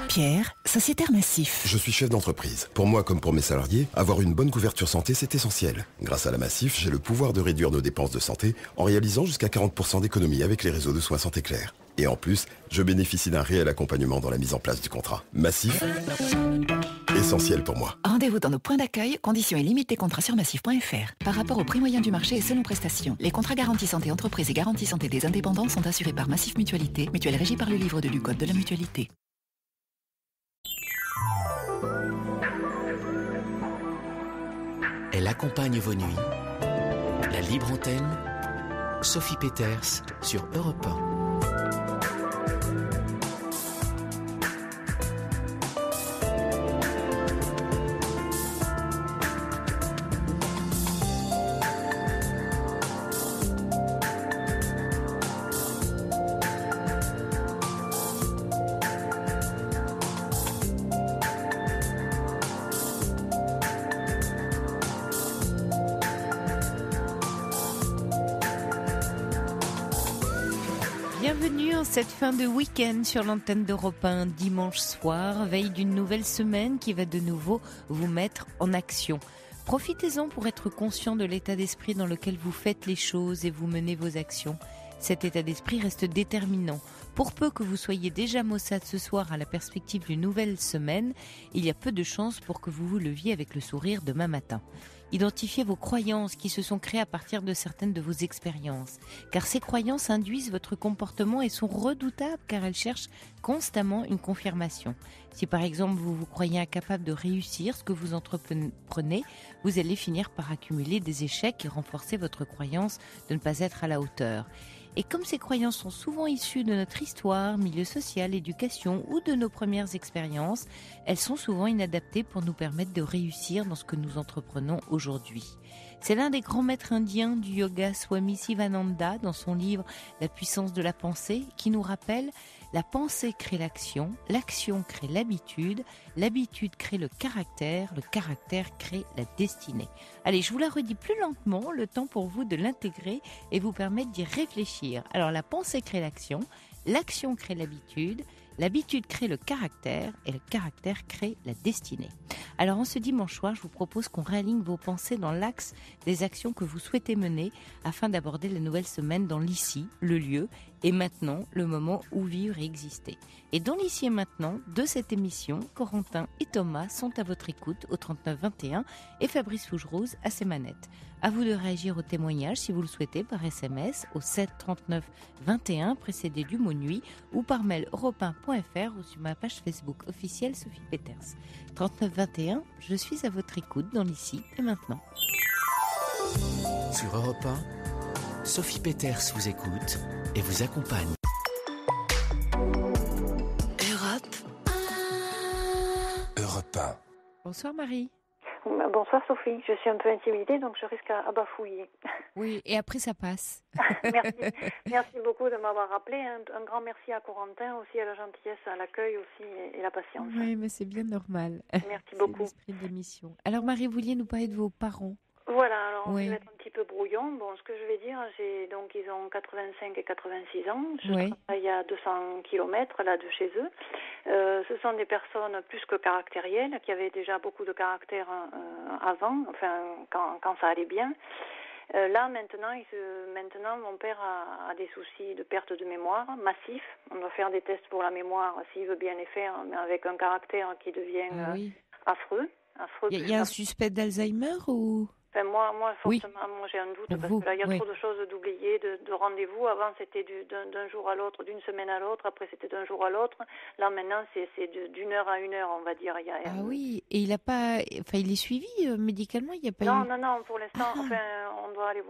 Pierre, sociétaire Massif. Je suis chef d'entreprise. Pour moi comme pour mes salariés, avoir une bonne couverture santé, c'est essentiel. Grâce à la Massif, j'ai le pouvoir de réduire nos dépenses de santé en réalisant jusqu'à 40% d'économies avec les réseaux de soins Santé Claire. Et en plus, je bénéficie d'un réel accompagnement dans la mise en place du contrat. Massif, essentiel pour moi. Rendez-vous dans nos points d'accueil, conditions et limites des contrats sur massif.fr. Par rapport au prix moyen du marché et selon prestations, les contrats garantie santé entreprise et garantie santé des indépendants sont assurés par Massif Mutualité, mutuelle régie par le livre 2 du Code de la mutualité. Elle accompagne vos nuits. La libre antenne, Sophie Peters sur Europe 1. Bienvenue en cette fin de week-end sur l'antenne d'Europe 1, dimanche soir, veille d'une nouvelle semaine qui va de nouveau vous mettre en action. Profitez-en pour être conscient de l'état d'esprit dans lequel vous faites les choses et vous menez vos actions. Cet état d'esprit reste déterminant. Pour peu que vous soyez déjà maussade ce soir à la perspective d'une nouvelle semaine, il y a peu de chances pour que vous vous leviez avec le sourire demain matin. Identifiez vos croyances qui se sont créées à partir de certaines de vos expériences. Car ces croyances induisent votre comportement et sont redoutables car elles cherchent constamment une confirmation. Si par exemple vous vous croyez incapable de réussir ce que vous entreprenez, vous allez finir par accumuler des échecs et renforcer votre croyance de ne pas être à la hauteur. Et comme ces croyances sont souvent issues de notre histoire, milieu social, éducation ou de nos premières expériences, elles sont souvent inadaptées pour nous permettre de réussir dans ce que nous entreprenons aujourd'hui. C'est l'un des grands maîtres indiens du yoga, Swami Sivananda, dans son livre La puissance de la pensée, qui nous rappelle la pensée crée l'action crée l'habitude crée le caractère crée la destinée. Allez, je vous la redis plus lentement, le temps pour vous de l'intégrer et vous permettre d'y réfléchir. Alors, la pensée crée l'action crée l'habitude crée le caractère et le caractère crée la destinée. Alors en ce dimanche soir, je vous propose qu'on réaligne vos pensées dans l'axe des actions que vous souhaitez mener afin d'aborder la nouvelle semaine dans l'ici, le lieu et maintenant, le moment où vivre et exister. Et dans l'ici et maintenant de cette émission, Corentin et Thomas sont à votre écoute au 39 21 et Fabrice Fougerose à ses manettes. À vous de réagir au témoignage si vous le souhaitez par SMS au 7 39 21 précédé du mot nuit ou par mail europe1.fr ou sur ma page Facebook officielle Sophie Peters. 39 21, je suis à votre écoute dans l'ici et maintenant. Sur Europe 1, Sophie Peters vous écoute et vous accompagne. Europe 1. Bonsoir Marie. Bonsoir Sophie, je suis un peu intimidée donc je risque à bafouiller. Oui, et après ça passe. Merci beaucoup de m'avoir rappelé. Un grand merci à Corentin, aussi à la gentillesse, à l'accueil aussi et la patience. Oui, mais c'est bien normal. Merci beaucoup. C'est l'esprit de l'émission. Alors Marie, vous vouliez nous parler de vos parents? Voilà, alors oui. Je vais être un petit peu brouillon. Bon, ce que je vais dire, donc ils ont 85 et 86 ans. Je travaille à 200 km là de chez eux. Ce sont des personnes plus que caractérielles, qui avaient déjà beaucoup de caractère avant, enfin quand ça allait bien. Là maintenant, mon père a des soucis de perte de mémoire massif. On doit faire des tests pour la mémoire s'il veut bien les faire, mais avec un caractère qui devient affreux. Il y a un suspect d'Alzheimer ou? Enfin, moi, forcément, moi j'ai un doute parce que là, il y a trop de choses d'oublier, de rendez-vous. Avant, c'était d'un jour à l'autre, d'une semaine à l'autre. Après, c'était d'un jour à l'autre. Là, maintenant, c'est d'une heure à une heure, on va dire. Oui. Et il est suivi médicalement. Il y a pas Non. Pour l'instant, on doit aller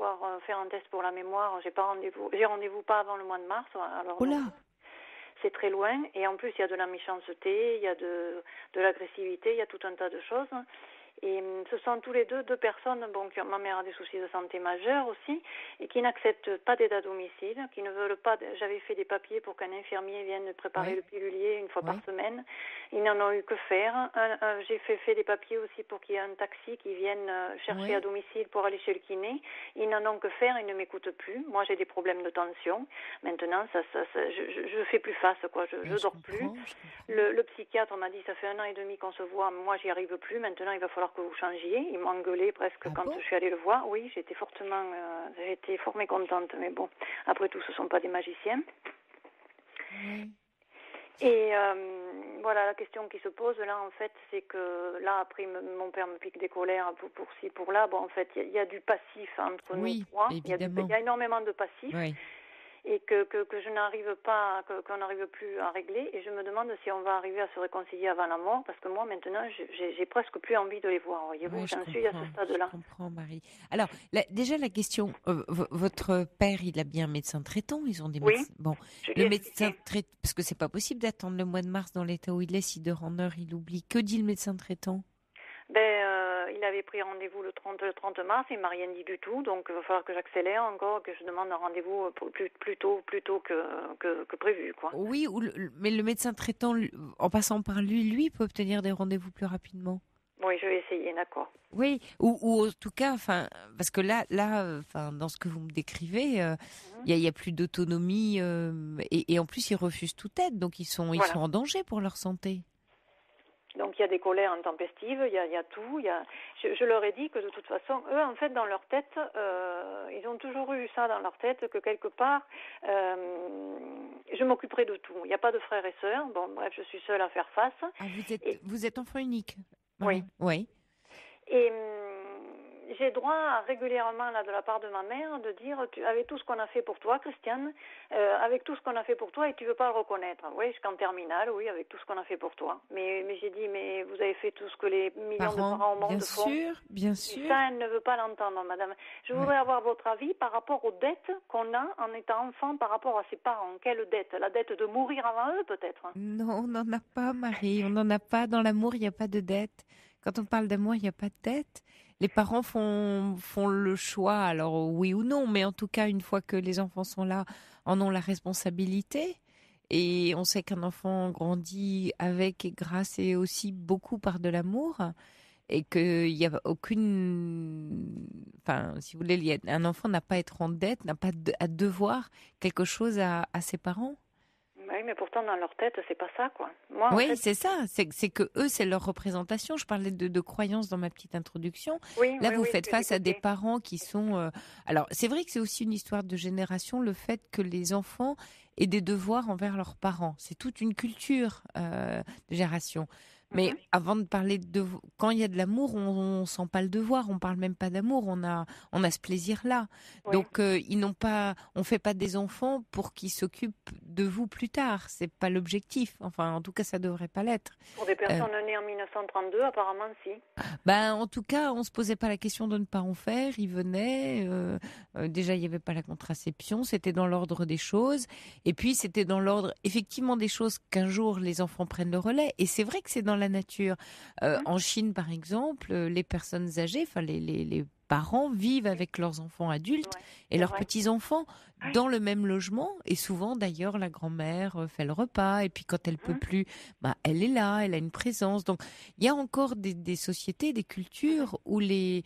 faire un test pour la mémoire. J'ai pas rendez-vous. J'ai rendez-vous pas avant le mois de mars. Alors. C'est très loin. Et en plus, il y a de la méchanceté, il y a de l'agressivité, il y a tout un tas de choses. Et ce sont tous les deux personnes, ma mère a des soucis de santé majeurs aussi, et qui n'acceptent pas d'aide à domicile, qui ne veulent pas. J'avais fait des papiers pour qu'un infirmier vienne préparer le pilulier une fois par semaine. Ils n'en ont eu que faire. J'ai fait des papiers aussi pour qu'il y ait un taxi qui vienne chercher à domicile pour aller chez le kiné. Ils n'en ont que faire, ils ne m'écoutent plus. Moi, j'ai des problèmes de tension. Maintenant, je fais plus face, quoi. Je dors plus. Le psychiatre m'a dit, ça fait 1 an et demi qu'on se voit. Moi, j'y arrive plus. Maintenant, il va falloir que vous changiez. Il m'a engueulé presque quand je suis allée le voir. Oui, j'ai été fort mécontente. Mais bon, après tout, ce sont pas des magiciens. Et voilà, la question qui se pose là, en fait, c'est que là, après, mon père me pique des colères pour ci, pour là. Bon, en fait, il y a du passif entre nous trois. Il y a énormément de passif. Et que je n'arrive pas, qu'on n'arrive plus à régler. Et je me demande si on va arriver à se réconcilier avant la mort, parce que moi, maintenant, j'ai presque plus envie de les voir. Voyez-vous, j'en suis à ce stade-là. Je comprends, Marie. Alors, déjà, la question, votre père, il a bien un médecin traitant, ils ont des médecins. Bon, le médecin traitant, parce que c'est pas possible d'attendre le mois de mars dans l'état où il est, si d'heure en heure, il oublie. Que dit le médecin traitant? Il avait pris rendez-vous le 30 mars, il m'a rien dit du tout, donc il va falloir que j'accélère encore, que je demande un rendez-vous plus tôt que prévu, quoi. Oui, mais le médecin traitant, en passant par lui peut obtenir des rendez-vous plus rapidement. Oui, je vais essayer, d'accord. Oui, ou en tout cas, parce que là, dans ce que vous me décrivez, il y a plus d'autonomie et en plus ils refusent toute aide, donc ils sont en danger pour leur santé. Donc il y a des colères intempestives, il y a tout. Je leur ai dit que de toute façon, eux, en fait, dans leur tête, ils ont toujours eu ça dans leur tête, que quelque part, je m'occuperai de tout. Il n'y a pas de frères et sœurs. Bon, bref, je suis seule à faire face. Ah, vous êtes enfant unique? Oui. Et j'ai droit régulièrement, là, de la part de ma mère, de dire, avec tout ce qu'on a fait pour toi, Christiane, avec tout ce qu'on a fait pour toi, et tu veux pas le reconnaître. Oui, jusqu'en terminale, oui, avec tout ce qu'on a fait pour toi. Mais j'ai dit, mais vous avez fait tout ce que les millions de parents au monde font. Bien sûr. Et ça, elle ne veut pas l'entendre, madame. Je voudrais avoir votre avis par rapport aux dettes qu'on a en étant enfant par rapport à ses parents. Quelle dette? La dette de mourir avant eux, peut-être? Non, on n'en a pas, Marie. On n'en a pas. Dans l'amour, il n'y a pas de dette. Quand on parle d'amour, il n'y a pas de dette. Les parents font le choix, alors oui ou non, mais en tout cas, une fois que les enfants sont là, en ont la responsabilité. Et on sait qu'un enfant grandit avec et grâce et aussi beaucoup par de l'amour. Et qu'il n'y a aucune... si vous voulez, un enfant n'a pas à être en dette, n'a pas à devoir quelque chose à ses parents. Oui, mais pourtant, dans leur tête, c'est pas ça, quoi. Moi, oui, c'est ça. C'est que eux, c'est leur représentation. Je parlais de croyances dans ma petite introduction. Là, vous faites face à des parents qui sont... Alors, c'est vrai que c'est aussi une histoire de génération, le fait que les enfants aient des devoirs envers leurs parents. C'est toute une culture de génération. Mais avant de parler quand il y a de l'amour, on sent pas le devoir, on parle même pas d'amour, on a ce plaisir-là. Donc on fait pas des enfants pour qu'ils s'occupent de vous plus tard, c'est pas l'objectif. Enfin, en tout cas, ça devrait pas l'être. Pour des personnes nées en 1932, apparemment, si. En tout cas, on se posait pas la question de ne pas en faire. Ils venaient. Déjà, il y avait pas la contraception, c'était dans l'ordre des choses. Et puis, c'était dans l'ordre, effectivement, des choses qu'un jour les enfants prennent le relais. Et c'est vrai que c'est dans la nature. En Chine, par exemple, les personnes âgées, les parents vivent avec leurs enfants adultes et leurs petits-enfants dans le même logement. Et souvent, d'ailleurs, la grand-mère fait le repas. Et puis, quand elle peut plus, elle est là, elle a une présence. Donc, il y a encore des sociétés, des cultures où les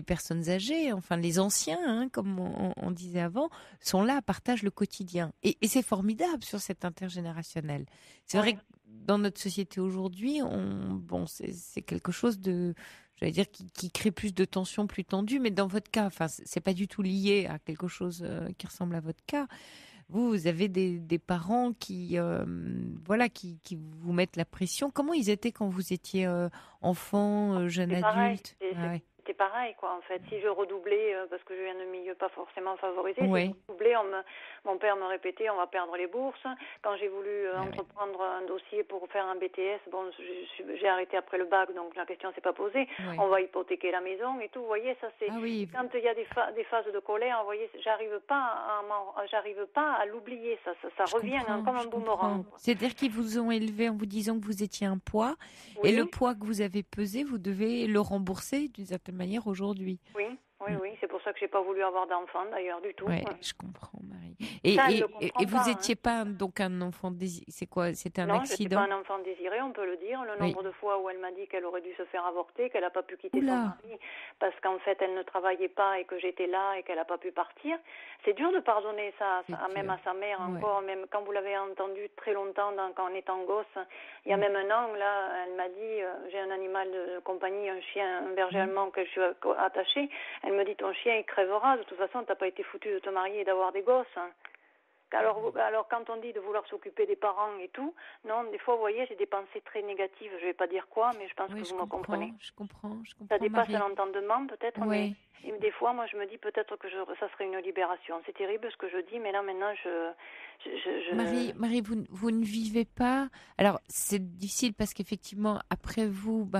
personnes âgées, enfin les anciens, comme on disait avant, sont là, partagent le quotidien. Et c'est formidable sur cet intergénérationnel. C'est vrai que dans notre société aujourd'hui, c'est quelque chose de... J'allais dire qui crée plus de tensions, plus tendues, mais dans votre cas, c'est pas du tout lié à quelque chose qui ressemble à votre cas. Vous avez des parents qui vous mettent la pression. Comment ils étaient quand vous étiez enfant, jeune adulte? c'était pareil, quoi, en fait. Si je redoublais, parce que je viens d'un milieu pas forcément favorisé, si Ouais. je redoublais, mon père me répétait, on va perdre les bourses. Quand j'ai voulu entreprendre un dossier pour faire un BTS, bon, j'ai arrêté après le bac, donc la question s'est pas posée. Ouais. On va hypothéquer la maison et tout. Vous voyez, ça c'est quand il y a des phases de colère. Vous voyez, j'arrive pas à l'oublier. Ça revient comme un boomerang. C'est-à-dire qu'ils vous ont élevé en vous disant que vous étiez un poids, et le poids que vous avez pesé, vous devez le rembourser d'une certaine manière aujourd'hui. Oui. C'est pour ça que j'ai pas voulu avoir d'enfant d'ailleurs du tout. Ouais, je comprends, Marie. Et vous n'étiez pas donc un enfant désiré. C'est quoi? C'était un accident? Non, je n'étais pas un enfant désiré, on peut le dire. Le nombre de fois où elle m'a dit qu'elle aurait dû se faire avorter, qu'elle n'a pas pu quitter son mari parce qu'en fait elle ne travaillait pas et que j'étais là et qu'elle n'a pas pu partir. C'est dur de pardonner ça, même à sa mère encore, même quand vous l'avez entendu très longtemps quand on est en gosse. Il y a même un an, là, elle m'a dit, j'ai un animal de compagnie, un chien, un berger allemand que je suis attachée. Elle me dit, ton chien, il crèvera. De toute façon, t'as pas été foutu de te marier et d'avoir des gosses. Alors, quand on dit de vouloir s'occuper des parents et tout, non, des fois, vous voyez, j'ai des pensées très négatives. Je vais pas dire quoi, mais je pense que vous me comprenez. Je comprends. Ça dépasse l'entendement, peut-être, mais des fois, moi, je me dis peut-être que ça serait une libération. C'est terrible ce que je dis, mais là, maintenant, Marie, vous ne vivez pas. Alors, c'est difficile parce qu'effectivement, après vous,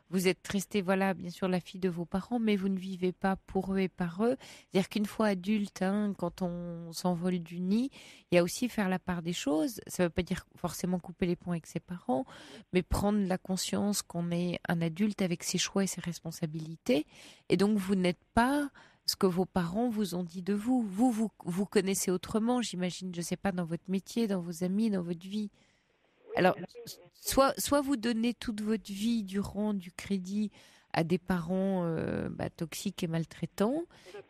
vous êtes restée, voilà, bien sûr, la fille de vos parents, mais vous ne vivez pas pour eux et par eux. C'est-à-dire qu'une fois adulte, quand on s'envole du nid, il y a aussi faire la part des choses. Ça ne veut pas dire forcément couper les ponts avec ses parents, mais prendre la conscience qu'on est un adulte avec ses choix et ses responsabilités. Et donc, vous n'êtes pas ce que vos parents vous ont dit de vous. Vous connaissez autrement, j'imagine, je sais pas, dans votre métier, dans vos amis, dans votre vie. Alors, soit vous donnez toute votre vie durant du crédit à des parents toxiques et maltraitants,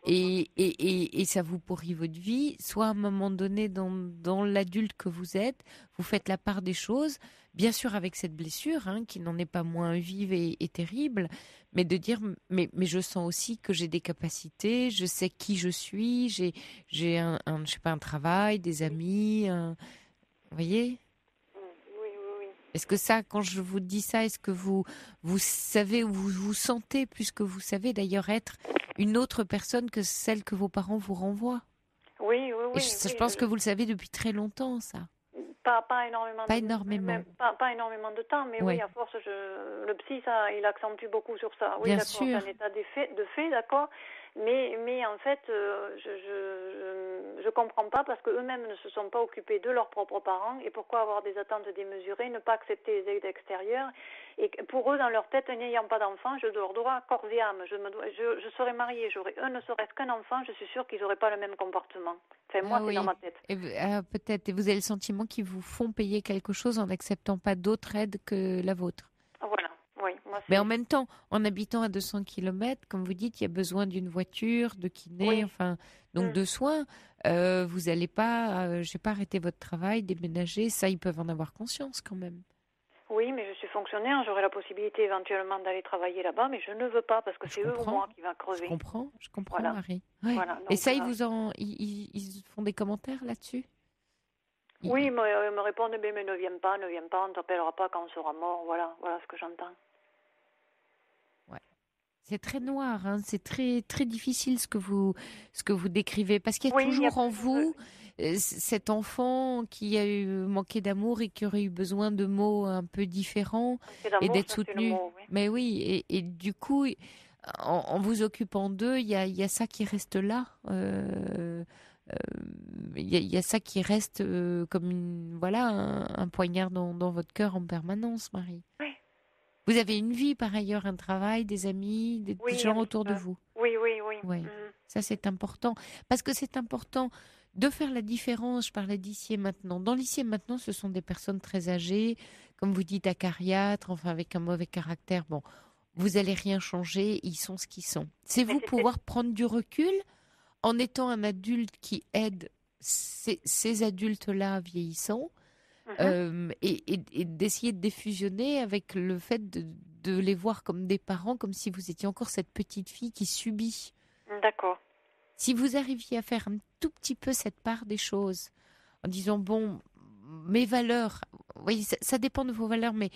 et ça vous pourrit votre vie, soit à un moment donné, dans l'adulte que vous êtes, vous faites la part des choses, bien sûr avec cette blessure, qui n'en est pas moins vive et terrible, mais de dire, mais je sens aussi que j'ai des capacités, je sais qui je suis, j'ai je sais pas, un travail, des amis, vous voyez? Est-ce que ça, quand je vous dis ça, est-ce que vous savez, ou vous sentez, plus que vous savez d'ailleurs, être une autre personne que celle que vos parents vous renvoient? Oui. Je pense que vous le savez depuis très longtemps, ça. Pas énormément. Pas énormément. Pas énormément de temps, mais oui, à force, le psy, ça, il accentue beaucoup sur ça. Oui, bien d'accord, sûr. c'est un état de fait, d'accord. Mais en fait, je comprends pas parce que eux-mêmes ne se sont pas occupés de leurs propres parents. Et pourquoi avoir des attentes démesurées, ne pas accepter les aides extérieures? Et pour eux, dans leur tête, n'ayant pas d'enfant, je leur dois corps et âme. Je serais mariée, j'aurais ne serait-ce qu'un enfant, je suis sûre qu'ils n'auraient pas le même comportement. Enfin, moi, c'est dans ma tête. Et peut-être. Et vous avez le sentiment qu'ils vous font payer quelque chose en n'acceptant pas d'autres aides que la vôtre. Voilà. Oui, moi, mais en même temps, en habitant à 200 km, comme vous dites, il y a besoin d'une voiture, de kiné, donc de soins. Vous n'allez pas, je sais pas, arrêter votre travail, déménager. Ça, ils peuvent en avoir conscience quand même. Oui, mais je suis fonctionnaire, j'aurai la possibilité éventuellement d'aller travailler là-bas, mais je ne veux pas parce que c'est eux ou moi qui va crever. Je comprends, voilà. Marie. Ouais. Voilà, donc, et ça, ils font des commentaires là-dessus? Oui, ils me répondent, mais ne viens pas, on ne t'appellera pas quand on sera mort, voilà ce que j'entends. Ouais. C'est très noir, c'est très, très difficile ce que vous décrivez, parce qu'il y a toujours en vous cet enfant qui a manqué d'amour et qui aurait eu besoin de mots un peu différents et d'être soutenu. Mais oui, et du coup, en vous occupant d'eux, il y a ça qui reste là. Il y a ça qui reste comme un poignard dans votre cœur en permanence, Marie. Oui. Vous avez une vie par ailleurs, un travail, des amis, des gens autour de vous. Oui. Ouais. Ça, c'est important. Parce que c'est important de faire la différence. Je parlais d'ici et maintenant. Dans l'ici et maintenant, ce sont des personnes très âgées, comme vous dites, acariâtres, enfin avec un mauvais caractère. Bon, vous allez rien changer, ils sont ce qu'ils sont. C'est vous pouvoir prendre du recul en étant un adulte qui aide ces adultes-là vieillissants, et d'essayer de défusionner avec le fait de les voir comme des parents, comme si vous étiez encore cette petite fille qui subit. D'accord. Si vous arriviez à faire un tout petit peu cette part des choses, en disant, bon, mes valeurs, oui, ça dépend de vos valeurs, mais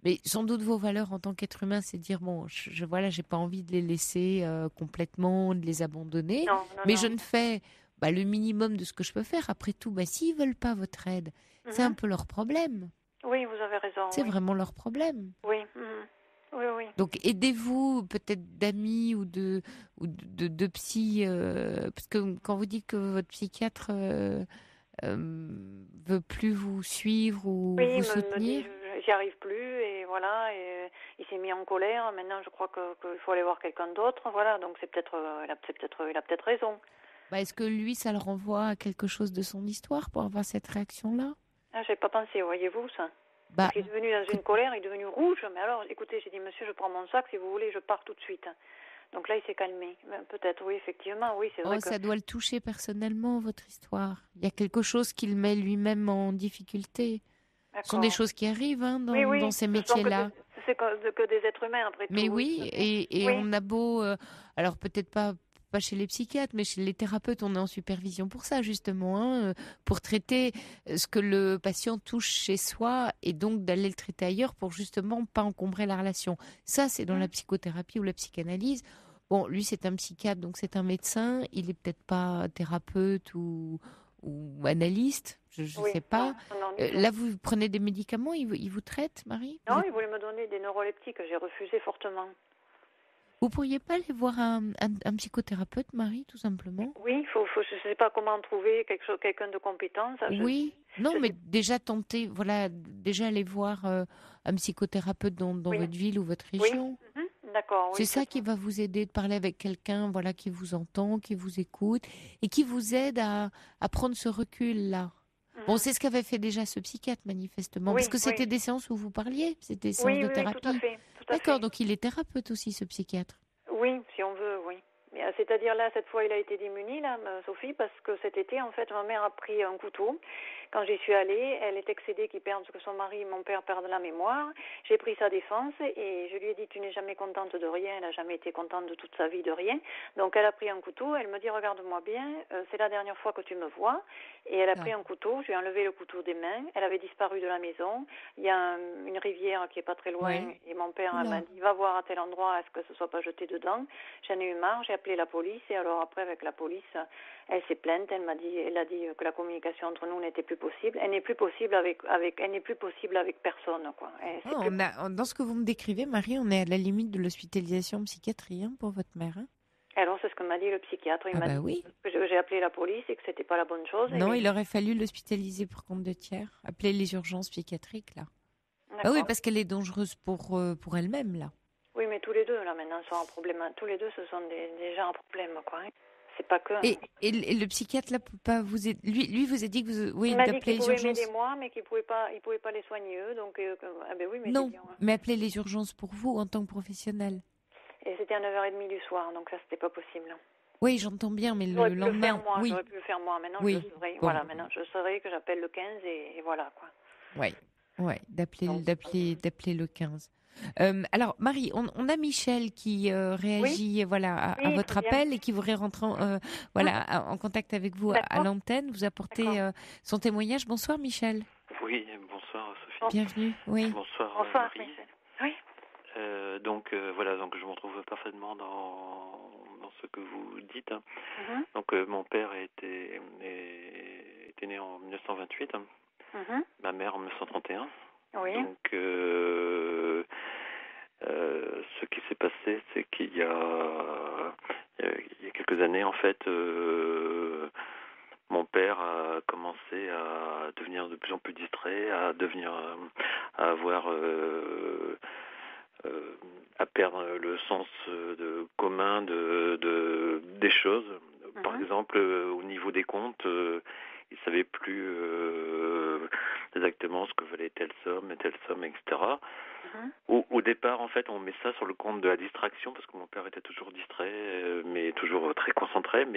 Mais sans doute vos valeurs en tant qu'être humain, c'est de dire bon, j'ai pas envie de les laisser complètement, de les abandonner, mais je ne fais le minimum de ce que je peux faire. Après tout, s'ils veulent pas votre aide, c'est un peu leur problème. Oui, vous avez raison. C'est vraiment leur problème. Oui. Oui. Donc aidez-vous peut-être d'amis ou de psy, parce que quand vous dites que votre psychiatre veut plus vous suivre ou vous soutenir. J'y arrive plus et voilà, et il s'est mis en colère. Maintenant, je crois qu'il faut aller voir quelqu'un d'autre. Voilà, donc il a peut-être raison. Est-ce que lui, ça le renvoie à quelque chose de son histoire pour avoir cette réaction-là? J'ai pas pensé, voyez-vous ça. Parce qu'il est devenu dans une colère, il est devenu rouge. Mais alors, écoutez, j'ai dit, monsieur, je prends mon sac, si vous voulez, je pars tout de suite. Donc là, il s'est calmé. Peut-être, oui, effectivement, oui, c'est vrai que... ça doit le toucher personnellement, votre histoire. Il y a quelque chose qu'il met lui-même en difficulté. Ce sont des choses qui arrivent dans ces métiers-là. C'est que des êtres humains, après tout. Mais oui, et on a beau... alors peut-être pas chez les psychiatres, mais chez les thérapeutes, on est en supervision pour ça, justement, pour traiter ce que le patient touche chez soi et donc d'aller le traiter ailleurs pour justement pas encombrer la relation. Ça, c'est dans la psychothérapie ou la psychanalyse. Bon, lui, c'est un psychiatre, donc c'est un médecin. Il est peut-être pas thérapeute ou analyste, je ne sais pas. Non, là, vous prenez des médicaments, il vous traite, Marie? Non, il voulait me donner des neuroleptiques, j'ai refusé fortement. Vous pourriez pas aller voir un psychothérapeute, Marie, tout simplement? Oui, je ne sais pas comment trouver quelqu'un de compétent. Mais déjà tenter, déjà aller voir un psychothérapeute dans votre ville ou votre région. Oui. D'accord. C'est ça qui va vous aider, de parler avec quelqu'un, qui vous entend, qui vous écoute et qui vous aide à prendre ce recul-là. Bon, c'est ce qu'avait fait déjà ce psychiatre, manifestement, parce que c'était des séances où vous parliez, c'était des séances de thérapie. Tout à fait. D'accord, donc il est thérapeute aussi, ce psychiatre. Oui, si on veut, oui. C'est-à-dire là, cette fois, il a été démuni, là, Sophie, parce que cet été, en fait, ma mère a pris un couteau. Quand j'y suis allée, elle est excédée que son mari, mon père, perdent la mémoire. J'ai pris sa défense et je lui ai dit, tu n'es jamais contente de rien. Elle n'a jamais été contente de toute sa vie de rien. Donc elle a pris un couteau, elle me dit, regarde-moi bien, c'est la dernière fois que tu me vois. Et elle a pris un couteau, je lui ai enlevé le couteau des mains. Elle avait disparu de la maison. Il y a une rivière qui est pas très loin et mon père m'a dit, va voir à tel endroit, est-ce que ce soit pas jeté dedans. J'en ai eu marre, j'ai appelé la police et alors après avec la police, elle s'est plainte, elle a dit que la communication entre nous n'était plus possible. Elle n'est plus possible avec personne, quoi. Dans ce que vous me décrivez, Marie, on est à la limite de l'hospitalisation en psychiatrie pour votre mère. Alors c'est ce que m'a dit le psychiatre. Il m'a dit que j'ai appelé la police et que c'était pas la bonne chose. Non, il aurait fallu l'hospitaliser pour compte de tiers, appeler les urgences psychiatriques là. Oui, parce qu'elle est dangereuse pour elle-même là. Oui, mais tous les deux, là, maintenant, sont un problème. Tous les deux, ce sont déjà un problème, quoi. C'est pas que... Et le psychiatre, là, peut pas vous aider. Lui vous a dit que vous... il m'a dit qu'il pouvait m'aider moi, mais qu'il pouvait pas les soigner, eux. Donc, oui, mais non, mais appeler les urgences pour vous, en tant que professionnel. Et c'était à 9h30 du soir, donc ça, c'était pas possible. Oui, j'entends bien, mais le lendemain... J'aurais pu le faire moi. Maintenant, je saurais. Bon. Voilà, maintenant, je saurais que j'appelle le 15 et voilà, quoi. Oui, d'appeler le 15. Alors Marie, on a Michel qui réagit à votre appel et qui voudrait rentrer en contact avec vous à l'antenne, vous apporter son témoignage. Bonsoir Michel. Oui, bonsoir Sophie. Bienvenue. Oui. Bonsoir Marie. Oui. Donc je me retrouve parfaitement dans ce que vous dites. Donc mon père était né en 1928. Ma mère en 1931. Oui. Donc, ce qui s'est passé, c'est qu'il y a quelques années, en fait, mon père a commencé à devenir de plus en plus distrait, à perdre le sens commun des choses. Par exemple, au niveau des comptes, il savait plus exactement ce que valait telle somme, etc. Au départ, en fait, on met ça sur le compte de la distraction, parce que mon père était toujours distrait, mais toujours très concentré.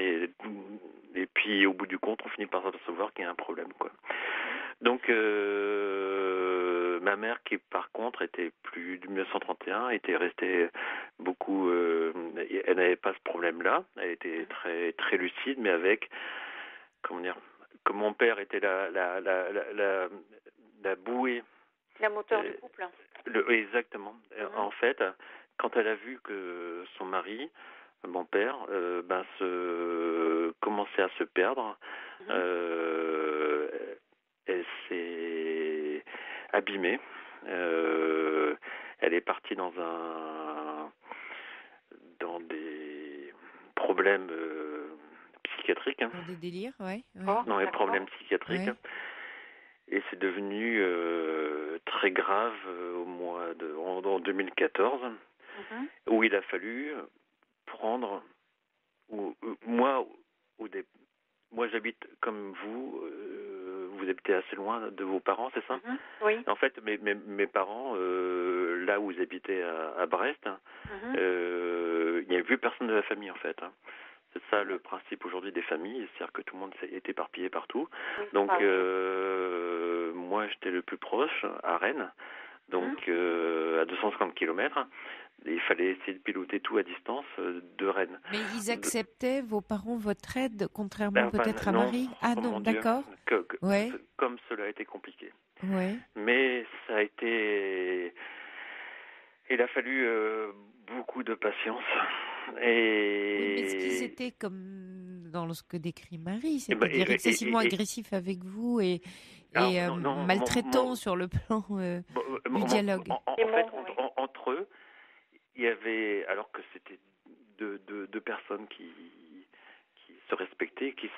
Et puis, au bout du compte, on finit par s'apercevoir qu'il y a un problème, quoi. Donc, ma mère, qui par contre était plus de 1931, était restée beaucoup... elle n'avait pas ce problème-là. Elle était très, très lucide, mais avec... Comment dire ? Comme mon père était la bouée La moteur du couple. Exactement. En fait, quand elle a vu que son mari, mon père, commençait à se perdre, elle s'est abîmée. Elle est partie dans des problèmes psychiatriques. Dans des délires, ouais. Dans les problèmes psychiatriques. Ouais. Et c'est devenu très grave en 2014, où il a fallu prendre. Moi, j'habite comme vous. Vous habitez assez loin de vos parents, c'est ça? Oui. En fait, mes parents, là où ils habitaient à Brest, il n'y avait plus personne de la famille en fait. C'est ça le principe aujourd'hui des familles, c'est-à-dire que tout le monde est éparpillé partout. Oui, donc moi j'étais le plus proche à Rennes, donc à 250 km. Il fallait essayer de piloter tout à distance de Rennes. Mais ils acceptaient, vos parents, votre aide, contrairement peut-être à Marie? Ah non, d'accord. Ouais. Comme cela a été compliqué. Ouais. Mais ça a été... Il a fallu beaucoup de patience. Et... Oui, mais ce qu'ils étaient comme dans ce que décrit Marie, c'est-à-dire excessivement agressif avec vous et maltraitant sur le plan du dialogue. En fait, entre eux, il y avait, alors que c'était deux personnes qui se respectaient, qui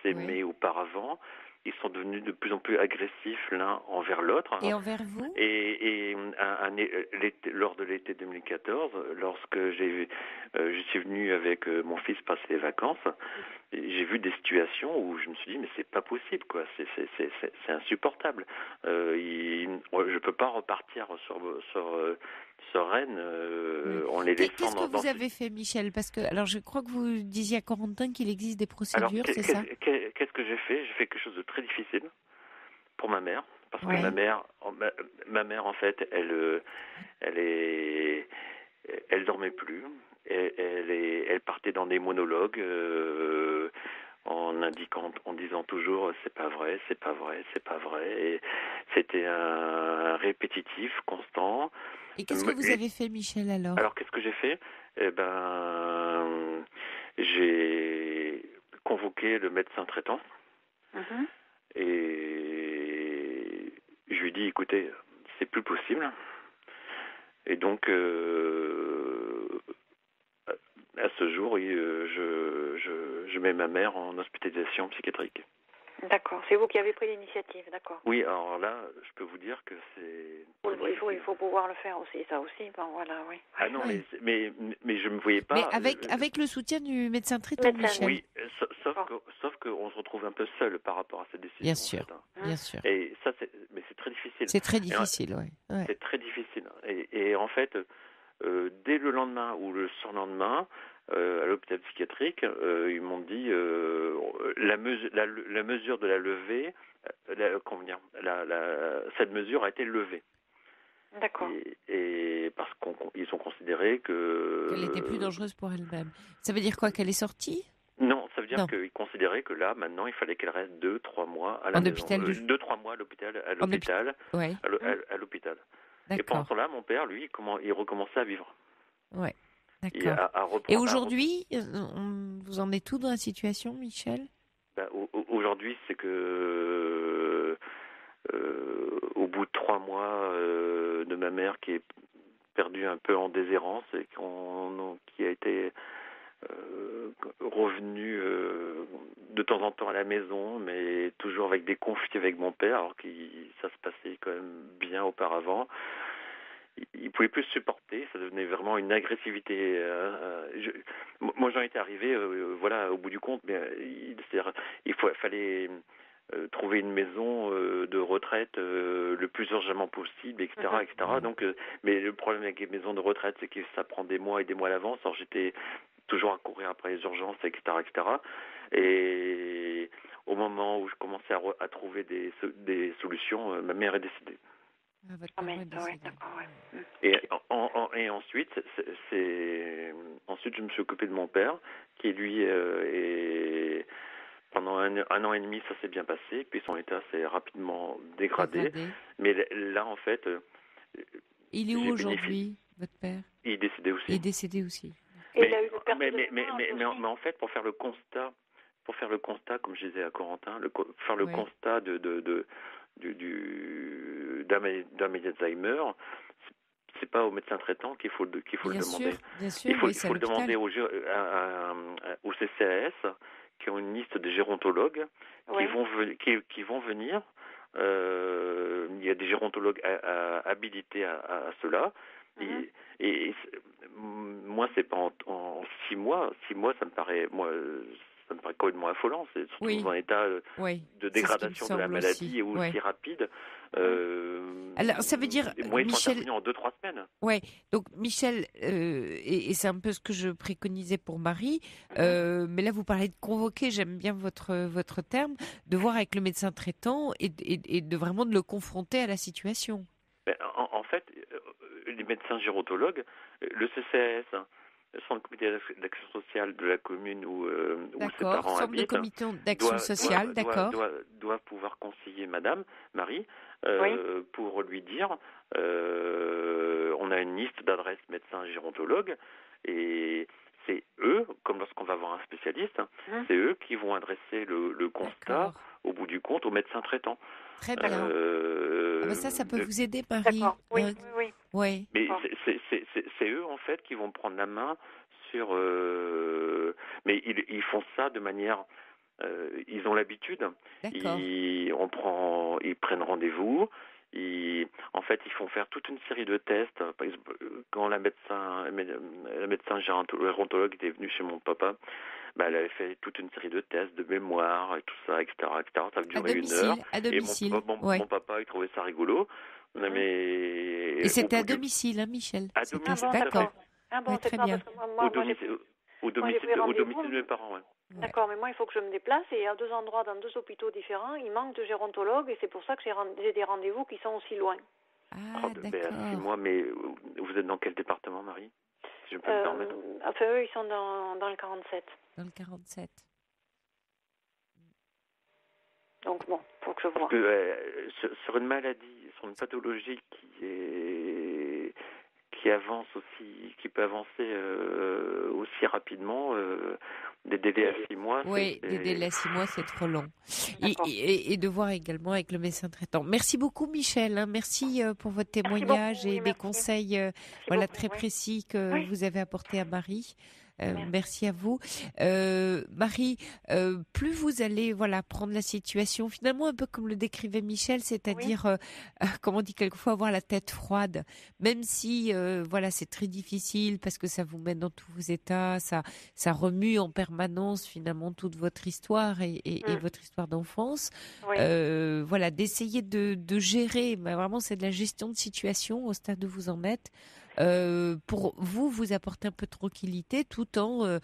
s'aimaient auparavant, ils sont devenus de plus en plus agressifs l'un envers l'autre. Et envers vous? Et lors de l'été 2014, lorsque je suis venu avec mon fils passer les vacances, j'ai vu des situations où je me suis dit mais c'est pas possible quoi, c'est insupportable. Je peux pas repartir sur Rennes en les laissant. Qu'est-ce que vous avez fait, Michel? Parce que alors je crois que vous disiez à Corentin qu'il existe des procédures, c'est ça? Qu'est-ce que j'ai fait? J'ai fait quelque chose de très difficile pour ma mère, parce que ma mère en fait, elle dormait plus. Elle partait dans des monologues en disant toujours c'est pas vrai, c'est pas vrai, c'est pas vrai. Et c'était un répétitif constant. Et qu'est-ce que vous avez fait, Michel, alors? Alors qu'est-ce que j'ai fait? J'ai convoqué le médecin traitant et je lui ai dit écoutez, c'est plus possible. Et donc à ce jour, je mets ma mère en hospitalisation psychiatrique. D'accord, c'est vous qui avez pris l'initiative, d'accord. Oui, alors là, je peux vous dire que c'est... Il faut pouvoir le faire aussi, ça aussi, bon voilà, oui. Ah non, mais je ne me voyais pas... Mais avec le soutien du médecin traitant, Michel. Oui, sauf qu'on se retrouve un peu seul par rapport à cette décision. Bien sûr, en fait, bien sûr. Et ça, c'est très difficile. C'est très difficile, oui. C'est très difficile. Et en fait, dès le lendemain ou le surlendemain, à l'hôpital psychiatrique, ils m'ont dit la mesure de la levée, cette mesure a été levée. D'accord. Et parce qu'ils ont considéré qu'elle était plus dangereuse pour elle-même. Ça veut dire quoi, qu'elle est sortie? Non, ça veut dire qu'ils considéraient que là, maintenant, il fallait qu'elle reste 2-3 mois à la maison. 2-3 mois à l'hôpital. À l'hôpital. Et pendant ce temps-là, mon père, lui, il recommençait à vivre. Ouais. D'accord. Et aujourd'hui, vous en êtes où dans la situation, Michel? Aujourd'hui, c'est que au bout de 3 mois de ma mère qui est perdue un peu en déshérence et qui a été revenue de temps en temps à la maison, mais toujours avec des conflits avec mon père, alors que ça se passait quand même bien auparavant. Il pouvait plus se supporter, ça devenait vraiment une agressivité. Moi, j'en étais arrivé, au bout du compte, mais il fallait trouver une maison de retraite le plus urgemment possible, etc., etc. Donc, mais le problème avec les maisons de retraite, c'est que ça prend des mois et des mois à l'avance. Alors, j'étais toujours à courir après les urgences, etc., etc. Et au moment où je commençais à trouver des solutions, ma mère est décédée. Et ensuite, ensuite, je me suis occupé de mon père, qui lui est Pendant un an et demi, ça s'est bien passé, puis son état s'est rapidement dégradé. Mais là, en fait... Il est où aujourd'hui, votre père? Il est décédé aussi. Il est décédé aussi. Mais en fait, pour faire le constat, comme je disais à Corentin, faire le constat d'un d'Alzheimer, c'est pas au médecin traitant qu'il faut le demander. Bien sûr, il faut le demander au CCAS, qui ont une liste de gérontologues qui vont venir. Il y a des gérontologues habilités à cela. Et moi, c'est pas en 6 mois. 6 mois, ça me paraît complètement affolant. C'est surtout dans un état de dégradation de la maladie et aussi rapide. Alors, ça veut dire, moi, ils sont Michel, en 2-3 semaines. Ouais. Donc, Michel, et c'est un peu ce que je préconisais pour Marie, mais là, vous parlez de convoquer, j'aime bien votre terme, de voir avec le médecin traitant et de vraiment de le confronter à la situation. En fait, les médecins gérontologues, le CCAS, le Centre comité d'action sociale de la commune où ses parents Centre de habitent, comité d'action sociale, doit pouvoir conseiller Marie, pour lui dire, on a une liste d'adresses médecins gérontologues, et c'est eux, comme lorsqu'on va voir un spécialiste, c'est eux qui vont adresser le constat, au bout du compte, au médecin traitant. Très bien. Ça peut vous aider, Marie. D'accord. Oui. Mais c'est eux, en fait, qui vont prendre la main sur... mais ils font ça de manière... ils ont l'habitude. Ils prennent rendez-vous. En fait, ils font faire toute une série de tests. Par exemple, quand la médecin gérontologue était venue chez mon papa, elle avait fait toute une série de tests de mémoire et tout ça, etc. Ça a duré 1 heure. À domicile. Et mon papa, il trouvait ça rigolo. Et c'était à domicile, hein, Michel? À domicile, d'accord. Très bien. Au domicile de mes parents, D'accord, mais moi, il faut que je me déplace et à 2 endroits, dans 2 hôpitaux différents, il manque de gérontologues et c'est pour ça que j'ai des rendez-vous qui sont aussi loin. D'accord. 6 mois, mais vous êtes dans quel département, Marie? Si je peux me permettre. Eux, ils sont dans le 47. Dans le 47. Donc bon, faut que je vois. Parce que sur une maladie, sur une pathologie qui avance aussi, qui peut avancer aussi rapidement, des délais à 6 mois. Oui, des délais à 6 mois, c'est trop long. Et de voir également avec le médecin traitant. Merci beaucoup, Michel. Hein. Merci pour votre témoignage et des conseils très précis que vous avez apportés à Marie. Merci à vous. Marie, plus vous allez prendre la situation, finalement un peu comme le décrivait Michel, c'est-à-dire, comme on dit quelquefois, avoir la tête froide, même si c'est très difficile parce que ça vous met dans tous vos états, ça remue en permanence finalement toute votre histoire et votre histoire d'enfance. D'essayer de gérer, mais vraiment c'est de la gestion de situation au stade où vous en êtes. Pour vous apporter un peu de tranquillité tout en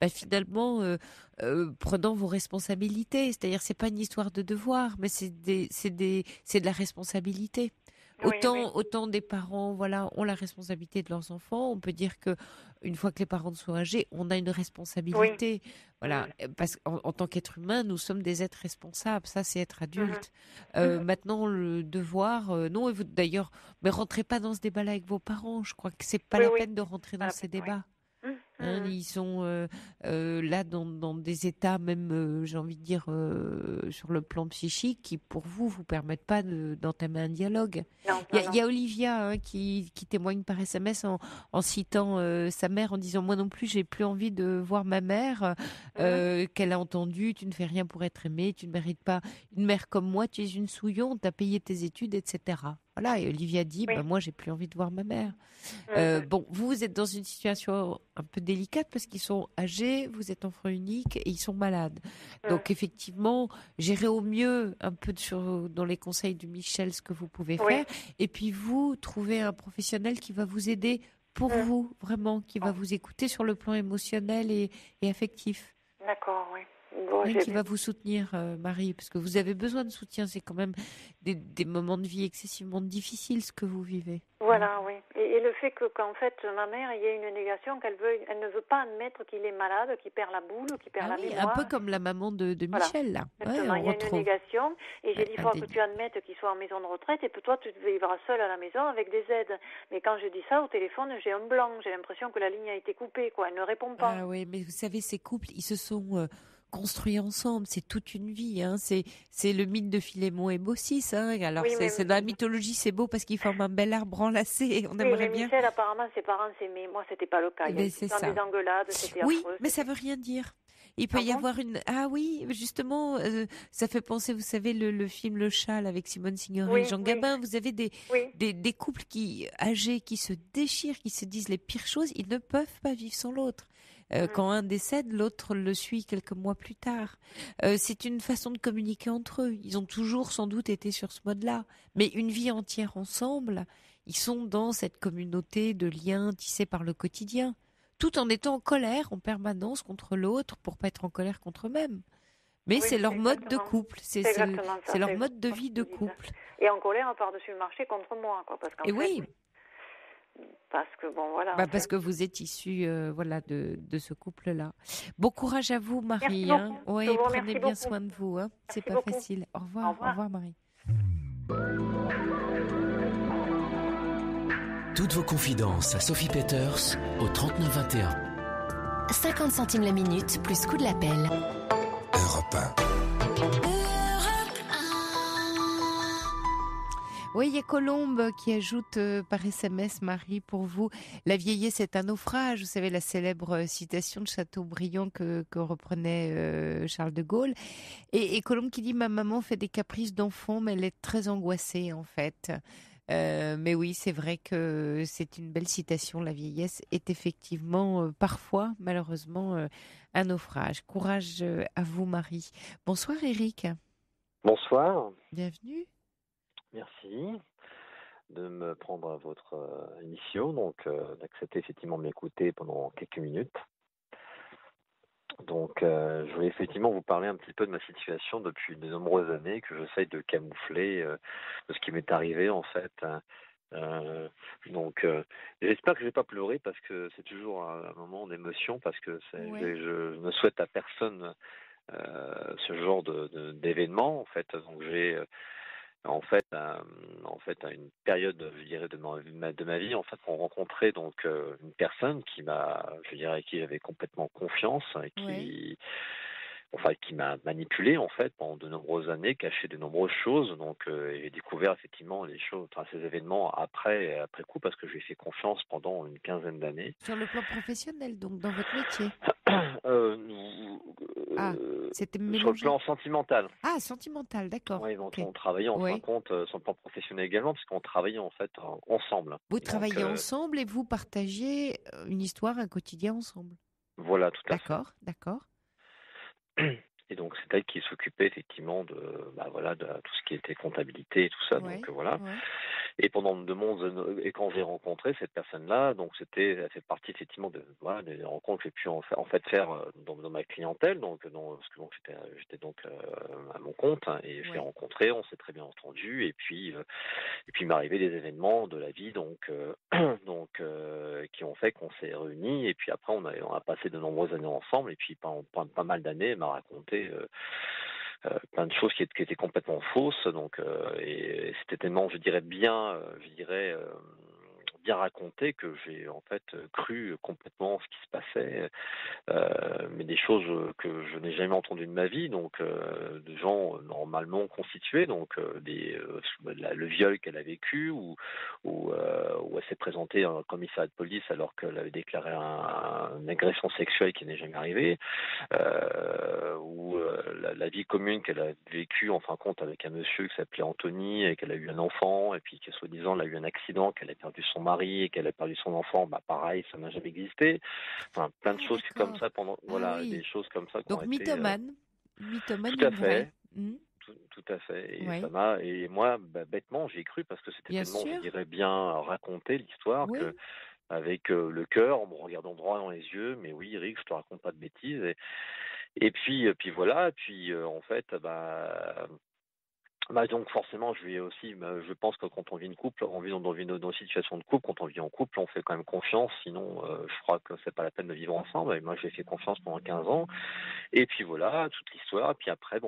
finalement prenant vos responsabilités. C'est-à-dire c'est pas une histoire de devoir, mais c'est de la responsabilité. Autant des parents ont la responsabilité de leurs enfants, on peut dire que une fois que les parents sont âgés, on a une responsabilité. Parce qu'en tant qu'être humain, nous sommes des êtres responsables. Ça, c'est être adulte. Maintenant, le devoir, non. Et vous, d'ailleurs, mais rentrez pas dans ce débat-là avec vos parents. Je crois que c'est pas la peine de rentrer dans ces débats. Ils sont là dans des états même, j'ai envie de dire, sur le plan psychique, qui pour vous permettent pas d'entamer un dialogue. Il y a Olivia qui témoigne par SMS en citant sa mère en disant: moi non plus j'ai plus envie de voir ma mère, qu'elle a entendu: tu ne fais rien pour être aimée, tu ne mérites pas une mère comme moi, tu es une souillon, tu as payé tes études, etc. Voilà, et Olivia dit, moi j'ai plus envie de voir ma mère. Vous êtes dans une situation un peu délicate parce qu'ils sont âgés, vous êtes enfant unique et ils sont malades. Donc effectivement, gérez au mieux un peu dans les conseils de Michel ce que vous pouvez faire. Et puis vous, trouvez un professionnel qui va vous aider pour vous, vraiment, qui va vous écouter sur le plan émotionnel et affectif. D'accord, oui. Qui va vous soutenir, Marie, parce que vous avez besoin de soutien. C'est quand même des moments de vie excessivement difficiles, ce que vous vivez. Voilà, oui. Et le fait qu'en fait, ma mère, il y a une négation elle ne veut pas admettre qu'il est malade, qu'il perd la boule, qu'il perd la mémoire. Un peu comme la maman de Michel, là. Exactement, il y a une négation. Et j'ai dit, il faut que tu admettes qu'il soit en maison de retraite et que toi, tu vivras seul à la maison avec des aides. Mais quand je dis ça au téléphone, j'ai un blanc. J'ai l'impression que la ligne a été coupée, quoi. Elle ne répond pas. Ah oui, mais vous savez, ces couples, ils se sont construits ensemble. C'est toute une vie. Hein. C'est le mythe de Philémon et Baucis. Hein. Alors, c'est dans la mythologie, c'est beau parce qu'ils forment un bel arbre enlacé. On aimerait bien. Michel, apparemment, ses parents s'aimaient. Moi, c'était pas le cas. Il y a des engueulades, c'était oui, affreux. Mais ça veut rien dire. Il peut y avoir une... Ah oui, justement, ça fait penser, vous savez, le film Le Châle avec Simone Signoret et Jean Gabin. Vous avez des couples âgés qui se déchirent, qui se disent les pires choses. Ils ne peuvent pas vivre sans l'autre. Quand un décède, l'autre le suit quelques mois plus tard. C'est une façon de communiquer entre eux. Ils ont toujours sans doute été sur ce mode-là. Mais une vie entière ensemble, ils sont dans cette communauté de liens tissés par le quotidien, tout en étant en colère en permanence contre l'autre pour pas être en colère contre eux-mêmes. Mais c'est leur mode de couple, c'est leur mode de vie de couple. Et en colère par-dessus le marché contre moi, quoi. Parce qu'en fait, oui. Parce que bon, voilà. Parce que vous êtes issu, de ce couple-là. Bon courage à vous, Marie. Merci beaucoup. Oui, prenez bien soin de vous. Hein. C'est pas facile. Au revoir. Au revoir, Marie. Toutes vos confidences à Sophie Peters au 3921. 50 centimes la minute plus coût de l'appel. Europe 1. Oui, il y a Colombe qui ajoute par SMS, Marie, pour vous, la vieillesse est un naufrage. Vous savez, la célèbre citation de Chateaubriand que reprenait Charles de Gaulle. Et Colombe qui dit, ma maman fait des caprices d'enfant, mais elle est très angoissée, en fait. Mais oui, c'est vrai que c'est une belle citation. La vieillesse est effectivement, parfois, malheureusement, un naufrage. Courage à vous, Marie. Bonsoir, Eric. Bonsoir. Bienvenue. Merci de me prendre à votre émission, donc d'accepter effectivement de m'écouter pendant quelques minutes. Donc je voulais effectivement vous parler un petit peu de ma situation depuis de nombreuses années, que j'essaye de camoufler de ce qui m'est arrivé en fait. Donc j'espère que je vais pas pleurer parce que c'est toujours un moment d'émotion, parce que je ne souhaite à personne ce genre d'événement en fait. Donc j'ai en fait, à une période, je dirais, de ma vie, en fait, on rencontrait donc une personne qui qui j'avais complètement confiance, et qui m'a manipulé en fait pendant de nombreuses années, caché de nombreuses choses. Donc j'ai découvert effectivement les choses, ces événements après coup, parce que je lui ai fait confiance pendant une quinzaine d'années. Sur le plan professionnel, donc dans votre métier. C'était sur le plan sentimental. Ah, sentimental, d'accord. Oui, donc on travaillait en fin de compte sur le plan professionnel également, puisqu'on travaillait en fait ensemble. Vous travailliez ensemble et vous partagiez une histoire, un quotidien ensemble. Voilà, tout à fait. D'accord. Et donc c'est elle qui s'occupait effectivement de tout ce qui était comptabilité et tout ça. Donc voilà. Ouais. Et et quand j'ai rencontré cette personne-là, donc elle fait partie effectivement des rencontres que j'ai pu en fait faire dans ma clientèle. Donc j'étais donc à mon compte, hein, et je l'ai rencontré, on s'est très bien entendu, et puis il m'est arrivé des événements de la vie qui ont fait qu'on s'est réunis, et puis après on a passé de nombreuses années ensemble, et puis pendant pas mal d'années elle m'a raconté plein de choses qui étaient complètement fausses, et c'était tellement, bien raconté que j'ai en fait cru complètement ce qui se passait, mais des choses que je n'ai jamais entendues de ma vie, donc de gens normalement constitués, donc le viol qu'elle a vécu, ou elle s'est présentée en commissariat de police alors qu'elle avait déclaré une agression sexuelle qui n'est jamais arrivée, ou la vie commune qu'elle a vécue en fin de compte avec un monsieur qui s'appelait Anthony, et qu'elle a eu un enfant, et puis que soi-disant elle a eu un accident, qu'elle a perdu son mari et qu'elle a perdu son enfant. Pareil, ça n'a jamais existé. Enfin, plein de choses comme ça des choses comme ça. Donc mythomane. Tout à fait. Tout à fait. Et moi, bêtement, j'ai cru, parce que c'était tellement, je dirais, bien raconté l'histoire, que avec le cœur, en me regardant droit dans les yeux, mais oui, Eric, je te raconte pas de bêtises. Et puis voilà. Puis en fait, Donc forcément, je pense que quand on vit dans une situation de couple, quand on vit en couple, on fait quand même confiance, sinon je crois que c'est pas la peine de vivre ensemble. Et moi, j'ai fait confiance pendant 15 ans. Et puis voilà, toute l'histoire. Et puis après,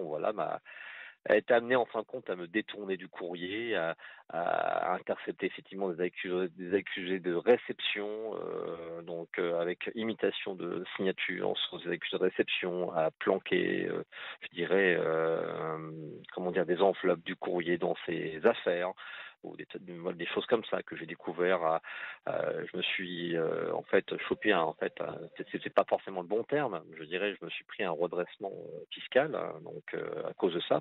elle était amenée en fin de compte à me détourner du courrier, à intercepter effectivement des accusés de réception, avec imitation de signature sur des accusés de réception, à planquer, des enveloppes du courrier dans ses affaires, ou des choses comme ça que j'ai découvert. Je me suis chopé c'est pas forcément le bon terme, je dirais, je me suis pris un redressement fiscal, à cause de ça,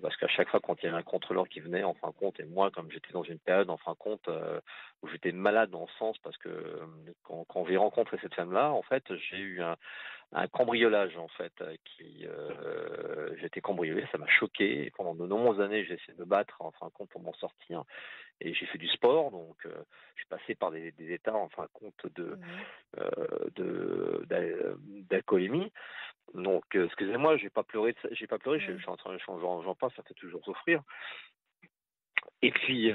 parce qu'à chaque fois quand il y avait un contrôleur qui venait, en fin de compte, et moi comme j'étais dans une période en fin de compte où j'étais malade dans le sens parce que quand j'ai rencontré cette femme-là, en fait, j'ai eu un cambriolage en fait j'ai été cambriolé, ça m'a choqué. Et pendant de nombreuses années, j'ai essayé de me battre en fin de compte pour m'en sortir. Et j'ai fait du sport, donc je suis passé par des états en fin de compte d'alcoolémie. Donc excusez-moi, j'ai pas pleuré, je suis en train, j'en parle, ça fait toujours souffrir. Et puis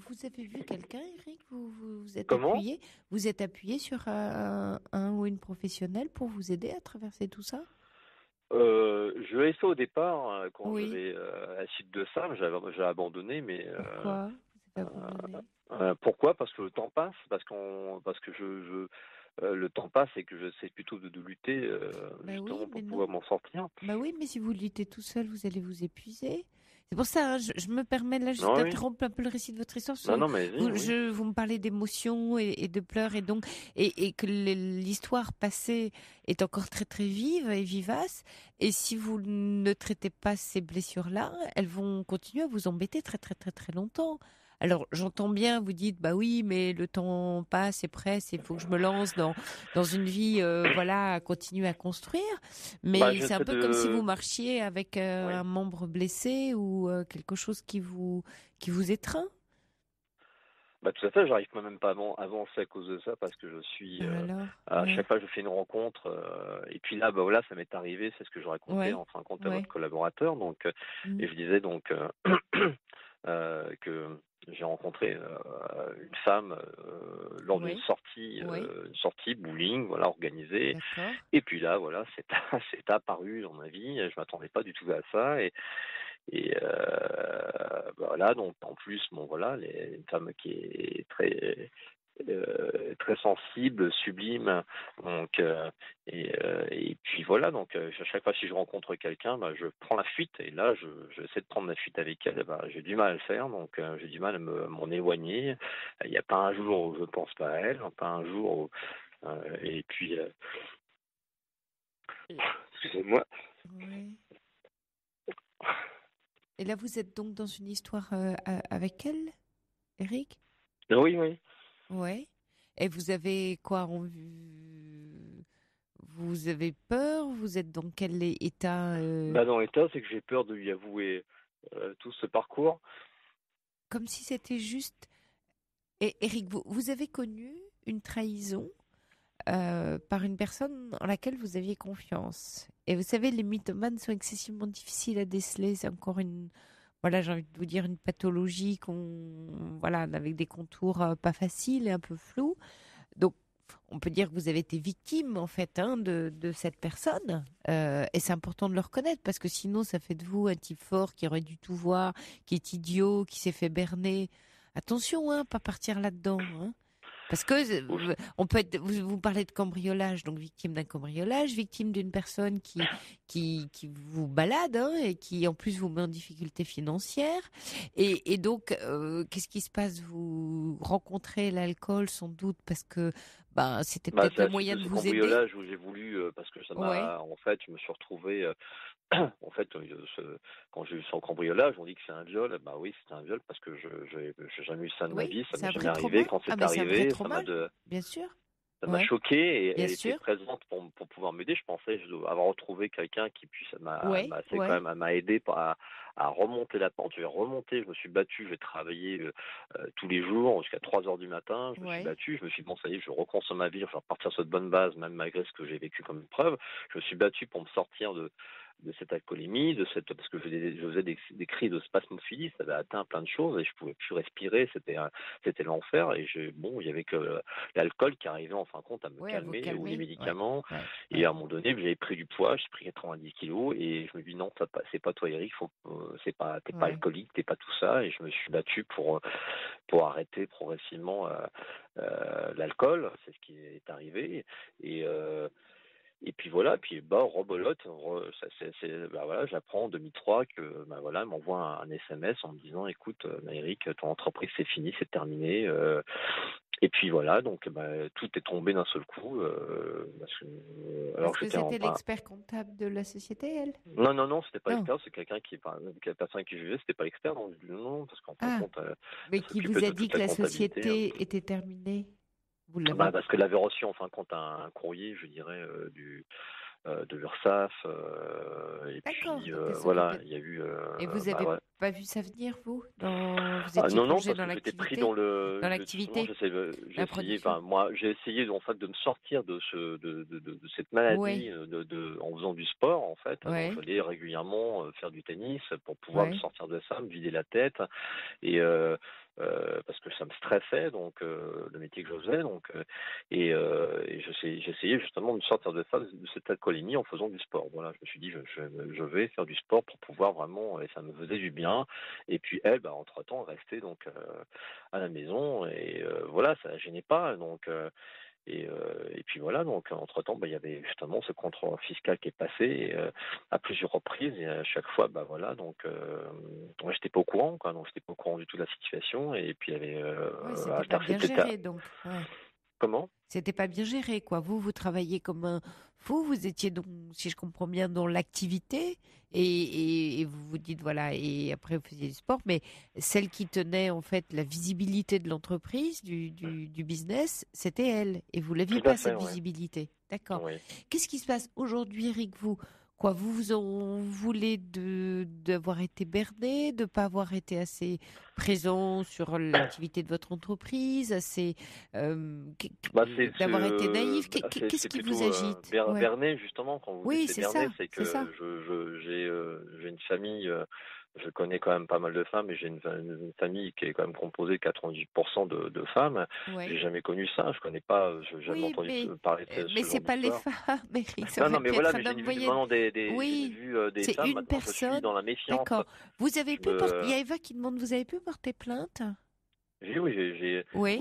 vous avez vu quelqu'un, Eric? Vous êtes comment appuyé? Vous êtes appuyé sur un ou une professionnelle pour vous aider à traverser tout ça? Je l'ai fait au départ quand Oui. j'avais à la suite de ça, j'ai abandonné, mais Pourquoi vous avez abandonné? pourquoi? Parce que le temps passe, parce que le temps passe et que j'essaie plutôt de lutter justement pour pouvoir m'en sortir. Bah oui, mais si vous luttez tout seul, vous allez vous épuiser. C'est pour ça, hein, je me permets là juste Non, oui. d'interrompre un peu le récit de votre histoire. Non, mais Vous me parlez d'émotions et de pleurs et que l'histoire passée est encore très très vive et vivace. Et si vous ne traitez pas ces blessures-là, elles vont continuer à vous embêter très très très très longtemps. Alors j'entends bien, vous dites bah oui, mais le temps passe et presse, il faut que je me lance dans une vie, à continuer à construire. Mais c'est un peu comme si vous marchiez avec un membre blessé ou quelque chose qui vous étreint. Tout à fait, j'arrive même pas à avancer à cause de ça parce que je suis à chaque fois je fais une rencontre et puis là ça m'est arrivé, c'est ce que je racontais en fin de compte à votre collaborateur, et je disais que j'ai rencontré une femme lors d'une sortie bowling, organisée. D'accord. Et puis là, c'est apparu dans ma vie. Je m'attendais pas du tout à ça. Et donc en plus, une femme qui est très sensible, sublime. Et puis à chaque fois si je rencontre quelqu'un, je prends la fuite. Et là, j'essaie de prendre la fuite avec elle. J'ai du mal à le faire, donc j'ai du mal à m'en éloigner. Il n'y a pas un jour où je pense pas à elle, pas un jour où. Et puis, excusez-moi. Oui. Et là, vous êtes donc dans une histoire avec elle, Eric? Oui. Ouais. Et vous avez quoi? Vous avez peur? Vous êtes dans quel état Dans l'état, c'est que j'ai peur de lui avouer tout ce parcours. Comme si c'était juste. Et Eric, vous avez connu une trahison par une personne en laquelle vous aviez confiance. Et vous savez, les mythomanes sont excessivement difficiles à déceler. C'est encore j'ai envie de vous dire une pathologie avec des contours pas faciles et un peu flous. Donc, on peut dire que vous avez été victime, en fait, de cette personne. Et c'est important de le reconnaître parce que sinon, ça fait de vous un type fort qui aurait dû tout voir, qui est idiot, qui s'est fait berner. Attention, pas partir là-dedans, Parce que on peut être, vous parlez de cambriolage, donc victime d'un cambriolage, victime d'une personne qui vous balade et qui en plus vous met en difficulté financière. Et donc, qu'est-ce qui se passe? Vous rencontrez l'alcool sans doute parce que c'était peut-être le moyen de vous aider. Cambriolage où j'ai voulu parce que ça m'a en fait, je me suis retrouvé. En fait, quand j'ai eu son cambriolage, on dit que c'est un viol. Oui, c'est un viol parce que j'ai jamais eu ça de ma vie. Ça m'est jamais arrivé. Quand c'est arrivé, ça m'a bien sûr. Ça m'a choqué et elle était présente pour pouvoir m'aider. Je pensais avoir retrouvé quelqu'un qui puisse m'a aidé à remonter la pente. J'ai remonté, je me suis battu, j'ai travaillé tous les jours jusqu'à 3h du matin. Je me suis battu, je me suis dit, bon, ça y est, je reconstruis ma vie, je vais repartir sur de bonnes bases, même malgré ce que j'ai vécu comme épreuve. Je me suis battu pour me sortir cette alcoolémie, parce que je faisais des cris de spasmophilie, ça avait atteint plein de choses et je pouvais plus respirer, c'était l'enfer. Et il y avait que l'alcool qui arrivait en fin de compte à me calmer, ou les médicaments. Et à un moment donné, j'avais pris du poids, j'ai pris 90 kilos et je me dis non, c'est pas toi, Eric, t'es pas alcoolique, t'es pas tout ça. Et je me suis battu pour arrêter progressivement l'alcool, c'est ce qui est arrivé. Et puis voilà, rebolote, j'apprends en 2003 que elle m'envoie un SMS en me disant écoute, Eric, ton entreprise c'est fini, c'est terminé. Et puis voilà, donc tout est tombé d'un seul coup. Parce que c'était l'expert comptable de la société, elle ? Non, c'était pas l'expert, c'est quelqu'un la personne qui jugeait, c'était pas l'expert, non, parce qu'en fin de compte. Mais qui vous a dit que la société était terminée ? Parce que l'avait reçu en fin de compte un courrier, je dirais, de l'URSSAF. Et d'accord, puis voilà, il y a eu. Et vous n'avez pas vu ça venir, vous Vous étiez plongé dans l'activité. J'étais pris dans l'activité. J'ai essayé en fait de me sortir de cette maladie en faisant du sport en fait. Donc, il fallait régulièrement faire du tennis pour pouvoir me sortir de ça, me vider la tête et parce que ça me stressait, donc le métier que je faisais, et j'essayais justement de me sortir de cette alcoolémie en faisant du sport. Voilà, je me suis dit je vais faire du sport pour pouvoir vraiment, et ça me faisait du bien. Et puis elle, entre-temps, restait donc à la maison et voilà, ça la gênait pas, donc. Et puis voilà, donc entre-temps, il y avait justement ce contrôle fiscal qui est passé à plusieurs reprises, et à chaque fois, j'étais pas au courant, donc j'étais pas au courant du tout de la situation, et puis il y avait... c'était pas bien géré, donc. Ouais. Comment ? C'était pas bien géré, quoi. Vous travailliez comme un fou, vous étiez, donc, si je comprends bien, dans l'activité, et vous vous dites, voilà, et après vous faisiez du sport, mais celle qui tenait, en fait, la visibilité de l'entreprise, du business, c'était elle, et vous l'aviez pas, cette visibilité. D'accord. Oui. Qu'est-ce qui se passe aujourd'hui, Eric, vous vous en voulez d'avoir été berné, de pas avoir été assez présent sur l'activité de votre entreprise, assez d'avoir été naïf. Qu'est-ce qui vous agite Berné, justement, quand vous dites berné, c'est que j'ai une famille. Je connais quand même pas mal de femmes et j'ai une famille qui est quand même composée de 98% de femmes. J'ai jamais connu ça. Je connais pas. J'ai jamais entendu parler de ça. Mais c'est pas les femmes, Eric. Non, mais voilà, j'ai vu des c'est femmes. Une personne. Je suis dans la méfiance. D'accord. Vous avez il y a Eva qui demande, vous avez pu porter plainte ? Oui,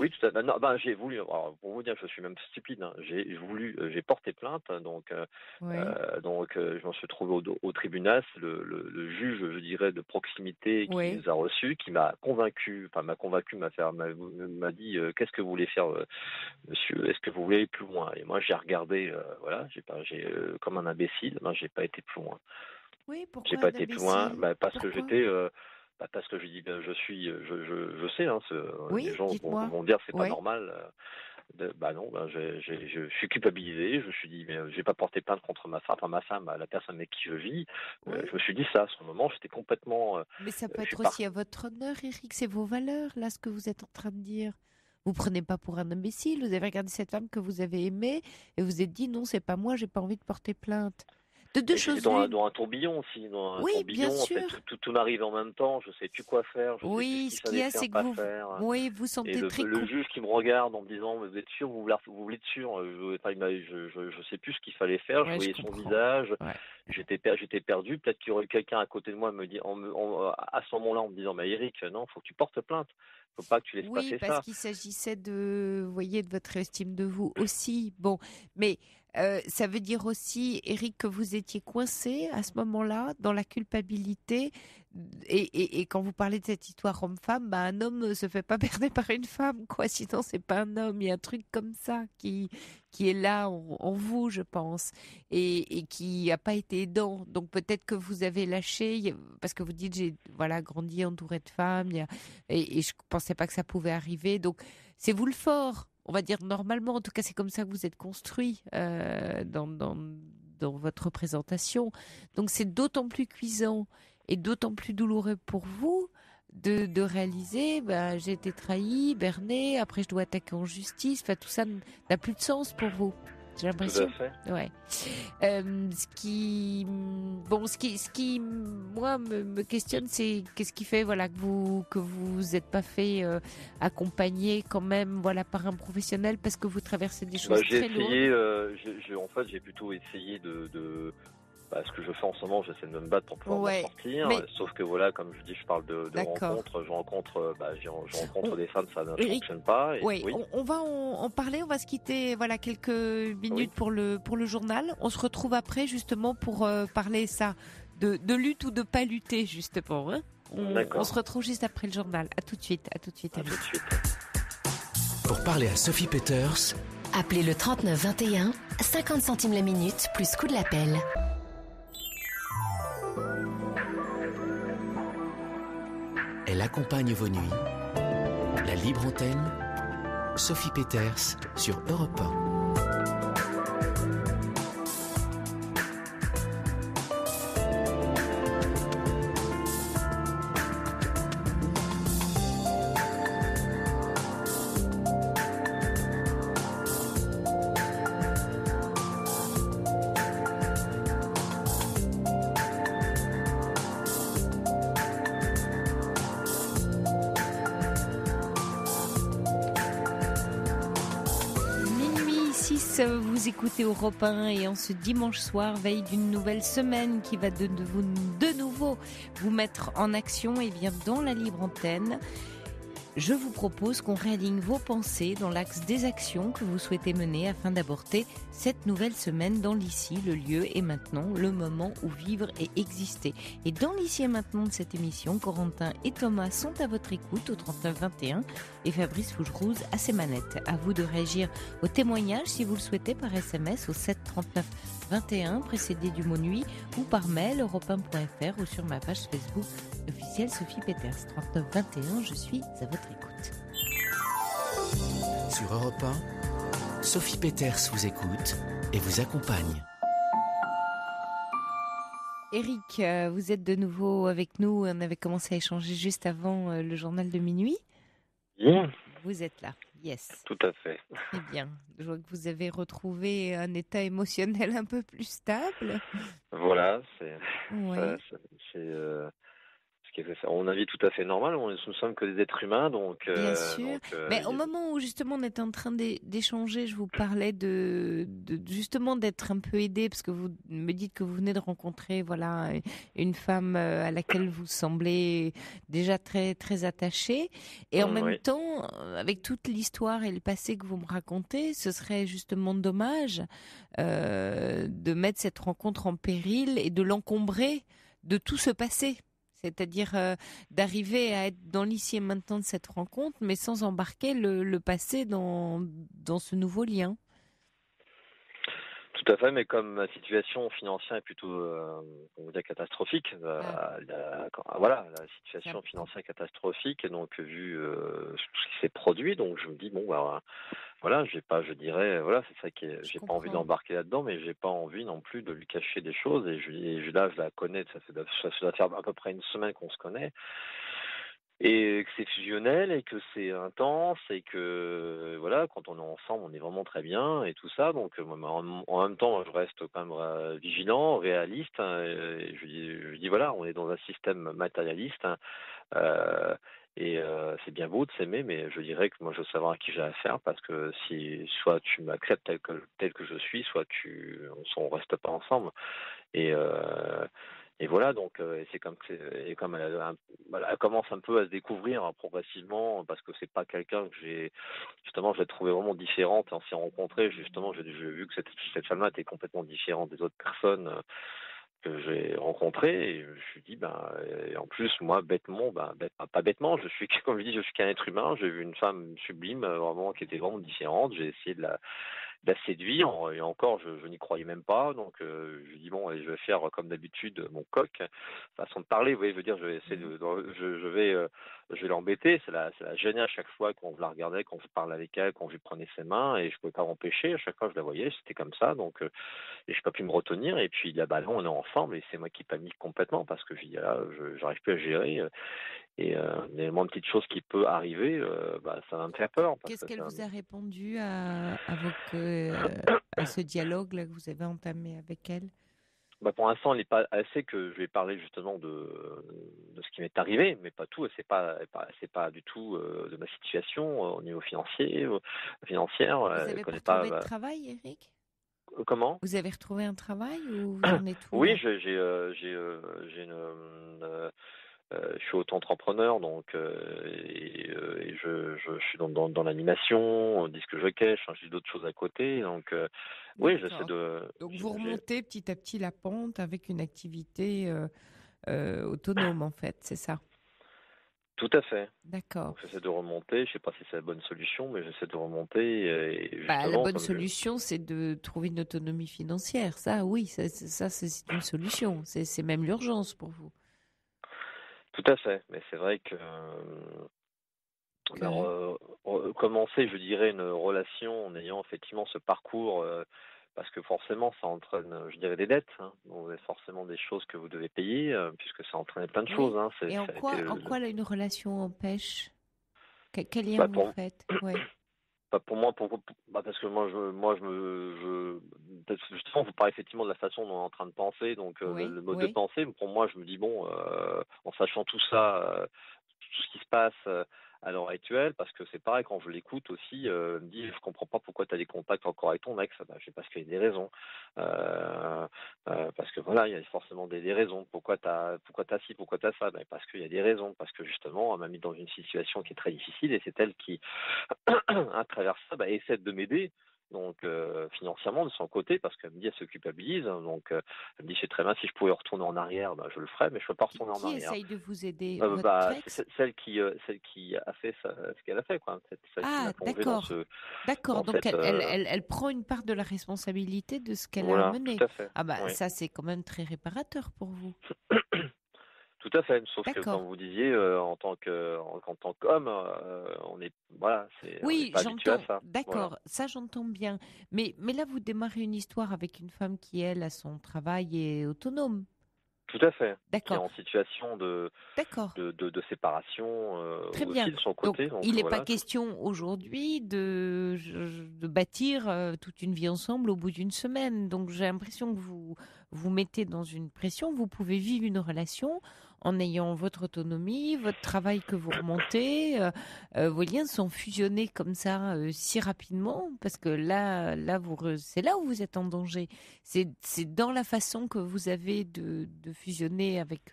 tout à fait. Non, j'ai voulu. Alors, pour vous dire, je suis même stupide. J'ai porté plainte. Donc, je m'en suis trouvé au tribunal. Le juge, je dirais, de proximité qui nous a reçus, qui m'a convaincu. M'a dit qu'est-ce que vous voulez faire, monsieur ? Est-ce que vous voulez aller plus loin ? Et moi, j'ai regardé. Comme un imbécile. J'ai pas été plus loin. Oui, pourquoi j'ai pas été plus loin, parce que j'étais. Parce que je dis, je sais, les gens vont dire c'est pas normal. Je suis culpabilisé. Je me suis dit, mais j'ai pas porté plainte contre ma femme, la personne avec qui je vis. Je me suis dit ça, à ce moment, j'étais complètement. Mais ça peut être aussi à votre honneur, Eric, c'est vos valeurs, là, ce que vous êtes en train de dire. Vous prenez pas pour un imbécile. Vous avez regardé cette femme que vous avez aimée et vous êtes dit, non, c'est pas moi, j'ai pas envie de porter plainte. Deux choses dans un tourbillon aussi. Bien sûr. En fait, tout m'arrive en même temps. Je sais plus quoi faire. Je sais plus ce qu'il y a, c'est que vous sentez très. Le juge qui me regarde en me disant, vous êtes sûr, vous voulez être sûr. Je sais plus ce qu'il fallait faire. Je voyais son visage. Ouais. J'étais perdu. Peut-être qu'il y aurait quelqu'un à côté de moi me dit, à ce moment-là, en me disant, mais Eric, non, faut que tu portes plainte. Faut pas que tu laisses passer ça. Oui, parce qu'il s'agissait de votre estime de vous aussi. Bon, mais. Ça veut dire aussi, Eric, que vous étiez coincé à ce moment-là dans la culpabilité. Et quand vous parlez de cette histoire homme-femme, un homme se fait pas berner par une femme, quoi. Sinon, c'est pas un homme. Il y a un truc comme ça qui est là en vous, je pense, et qui a pas été aidant. Donc peut-être que vous avez lâché, parce que vous dites j'ai grandi entouré de femmes, et je pensais pas que ça pouvait arriver. Donc c'est vous le fort. On va dire normalement, en tout cas c'est comme ça que vous êtes construit dans votre présentation. Donc c'est d'autant plus cuisant et d'autant plus douloureux pour vous de réaliser, j'ai été trahi, berné, après je dois attaquer en justice, tout ça n'a plus de sens pour vous. j'ai l'impression. Tout à fait. Ouais. Ce qui moi me questionne, c'est qu'est-ce qui fait voilà que vous êtes pas fait accompagner quand même voilà par un professionnel parce que vous traversez des choses J'ai très essayé, lourdes. en fait, j'ai plutôt essayé de ce que je fais en ce moment, j'essaie de me battre pour pouvoir m'en sortir. Mais... Sauf que voilà, comme je dis, je parle de rencontres, je rencontre des femmes, ça ne fonctionne pas. Et, oui. On va en parler, on va se quitter voilà quelques minutes pour le journal. On se retrouve après justement pour parler ça de lutte ou de pas lutter justement. Hein, on se retrouve juste après le journal. À tout de suite. À tout de suite. Pour parler à Sophie Peeters, appelez le 39 21, 50 centimes la minute plus coût de l'appel. Elle accompagne vos nuits. La libre antenne, Sophie Peeters sur Europe 1. Vous écoutez Europe 1 et en ce dimanche soir, veille d'une nouvelle semaine qui va de nouveau vous mettre en action et bien dans la libre antenne. Je vous propose qu'on réaligne vos pensées dans l'axe des actions que vous souhaitez mener afin d'aborder cette nouvelle semaine dans l'ici, le lieu et maintenant, le moment où vivre et exister. Et dans l'ici et maintenant de cette émission, Corentin et Thomas sont à votre écoute au 39 21 et Fabrice Fougerouz à ses manettes. À vous de réagir au témoignage si vous le souhaitez par SMS au 7 39 21 précédé du mot nuit ou par mail europe1.fr ou sur ma page Facebook officielle Sophie Peeters. 39 21, je suis à votre écoute. Sur Europe 1, Sophie Peeters vous écoute et vous accompagne. Eric, vous êtes de nouveau avec nous. On avait commencé à échanger juste avant le journal de minuit. Bien. Vous êtes là, yes. Tout à fait. Très bien. Je vois que vous avez retrouvé un état émotionnel un peu plus stable. Voilà, on a une vie tout à fait normale, nous ne sommes que des êtres humains, donc... Bien sûr, mais au moment où justement on était en train d'échanger, je vous parlais de justement d'être un peu aidé, parce que vous me dites que vous venez de rencontrer voilà, une femme à laquelle vous semblez déjà très, très attaché, et en même temps, avec toute l'histoire et le passé que vous me racontez, ce serait justement dommage de mettre cette rencontre en péril et de l'encombrer de tout ce passé. C'est-à-dire d'arriver à être dans l'ici et maintenant de cette rencontre, mais sans embarquer le passé dans ce nouveau lien. Tout à fait, mais comme ma situation financière est plutôt catastrophique, la situation financière est catastrophique, et donc vu ce qui s'est produit, donc je me dis voilà, c'est ça j'ai pas envie d'embarquer là-dedans, mais j'ai pas envie non plus de lui cacher des choses, et je la connais, ça doit faire à peu près une semaine qu'on se connaît, et que c'est fusionnel, et que c'est intense, et que voilà, quand on est ensemble, on est vraiment très bien, et tout ça, donc en même temps, je reste quand même vigilant, réaliste, hein, et je dis voilà, on est dans un système matérialiste, hein, et c'est bien beau de s'aimer, mais je dirais que moi je veux savoir à qui j'ai affaire, parce que si soit tu m'acceptes tel que je suis, soit on reste pas ensemble, et voilà, donc c'est comme elle commence un peu à se découvrir, hein, progressivement, parce que c'est pas quelqu'un que je l'ai trouvée vraiment différente. On s'est rencontrés, justement, j'ai vu que cette femme-là était complètement différente des autres personnes que j'ai rencontrées, et je me suis dit, et en plus, moi, pas bêtement, comme je dis, je suis qu'un être humain, j'ai vu une femme sublime, vraiment, qui était vraiment différente, j'ai essayé de la séduire, et encore je n'y croyais même pas, donc je dis allez, je vais faire comme d'habitude mon coq, façon de parler, vous voyez, je veux dire, je vais essayer je vais l'embêter, c'est la gêner à chaque fois qu'on la regardait, qu'on se parle avec elle, qu'on lui prenait ses mains, et je pouvais pas m'empêcher, à chaque fois que je la voyais, c'était comme ça, donc et je n'ai pas pu me retenir, et puis là, on est ensemble, et c'est moi qui panique complètement, parce que je dis, j'arrive plus à gérer, Et les moindres petites choses qui peut arriver, ça va me faire peur. Qu'est-ce qu'elle vous a répondu à ce dialogue là que vous avez entamé avec elle? Pour l'instant, elle n'est pas assez que je vais parler justement de ce qui m'est arrivé, mais pas tout. C'est pas du tout de ma situation au niveau financière. Vous avez retrouvé de travail, Eric? Comment? Vous avez retrouvé un travail ou vous en êtes où? Oui, je suis auto-entrepreneur, donc et je suis dans l'animation, disque jockey, j'ai d'autres choses à côté, donc oui, j'essaie de. Donc vous remontez petit à petit la pente avec une activité autonome en fait, c'est ça? Tout à fait. D'accord. Donc, j'essaie de remonter. Je sais pas si c'est la bonne solution, mais j'essaie de remonter. Et la bonne solution, c'est de trouver une autonomie financière. Ça, oui, ça c'est une solution. C'est même l'urgence pour vous. Tout à fait. Mais c'est vrai que commencer, je dirais, une relation en ayant effectivement ce parcours, parce que forcément, ça entraîne, je dirais, des dettes. Hein. Donc, vous avez forcément des choses que vous devez payer, puisque ça entraîne plein de choses. Hein. Et en quoi là, une relation empêche? Quel lien vous faites? Pour moi, parce que justement, vous parlez effectivement de la façon dont on est en train de penser, donc le mode de pensée. Pour moi, je me dis en sachant tout ça, tout ce qui se passe à l'heure actuelle, parce que c'est pareil, quand je l'écoute aussi, me dit je comprends pas pourquoi tu as des contacts encore avec ton ex. Je sais pas, parce qu'il y a des raisons, parce que voilà, il y a forcément des raisons. Pourquoi t'as ci, pourquoi t'as ça? Parce qu'il y a des raisons, parce que justement elle m'a mis dans une situation qui est très difficile, et c'est elle qui à travers ça essaie de m'aider, donc financièrement de son côté, parce qu'elle me dit elle se culpabilise, donc elle me dit c'est très bien, si je pouvais retourner en arrière, je le ferais, mais je peux pas retourner en arrière. Qui essaye de vous aider? C'est celle qui a fait ce qu'elle a fait, quoi. Celle qui m'a plongé dans ce. D'accord. Donc elle prend une part de la responsabilité de ce qu'elle a mené. Tout à fait. Ça c'est quand même très réparateur pour vous. Tout à fait, sauf que comme vous disiez, en tant qu'homme, on est pas habitué à ça. D'accord, voilà. Ça j'entends bien. Mais là vous démarrez une histoire avec une femme qui elle a son travail et est autonome. Tout à fait. D'accord. Qui est en situation de séparation très aussi bien. de son côté. Donc il n'est pas question aujourd'hui de bâtir toute une vie ensemble au bout d'une semaine. Donc j'ai l'impression que vous mettez dans une pression. Vous pouvez vivre une relation en ayant votre autonomie, votre travail que vous remontez. Vos liens sont fusionnés comme ça si rapidement, parce que là c'est là où vous êtes en danger. C'est dans la façon que vous avez de fusionner avec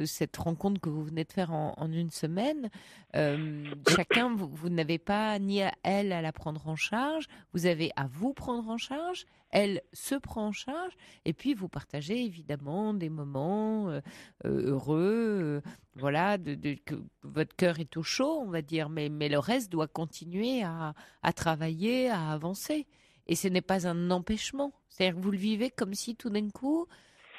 cette rencontre que vous venez de faire en une semaine. Chacun, vous n'avez pas ni à elle à la prendre en charge, vous avez à vous prendre en charge, elle se prend en charge, et puis vous partagez évidemment des moments heureux, que votre cœur est au chaud, on va dire, mais le reste doit continuer à travailler, à avancer. Et ce n'est pas un empêchement. C'est-à-dire que vous le vivez comme si tout d'un coup,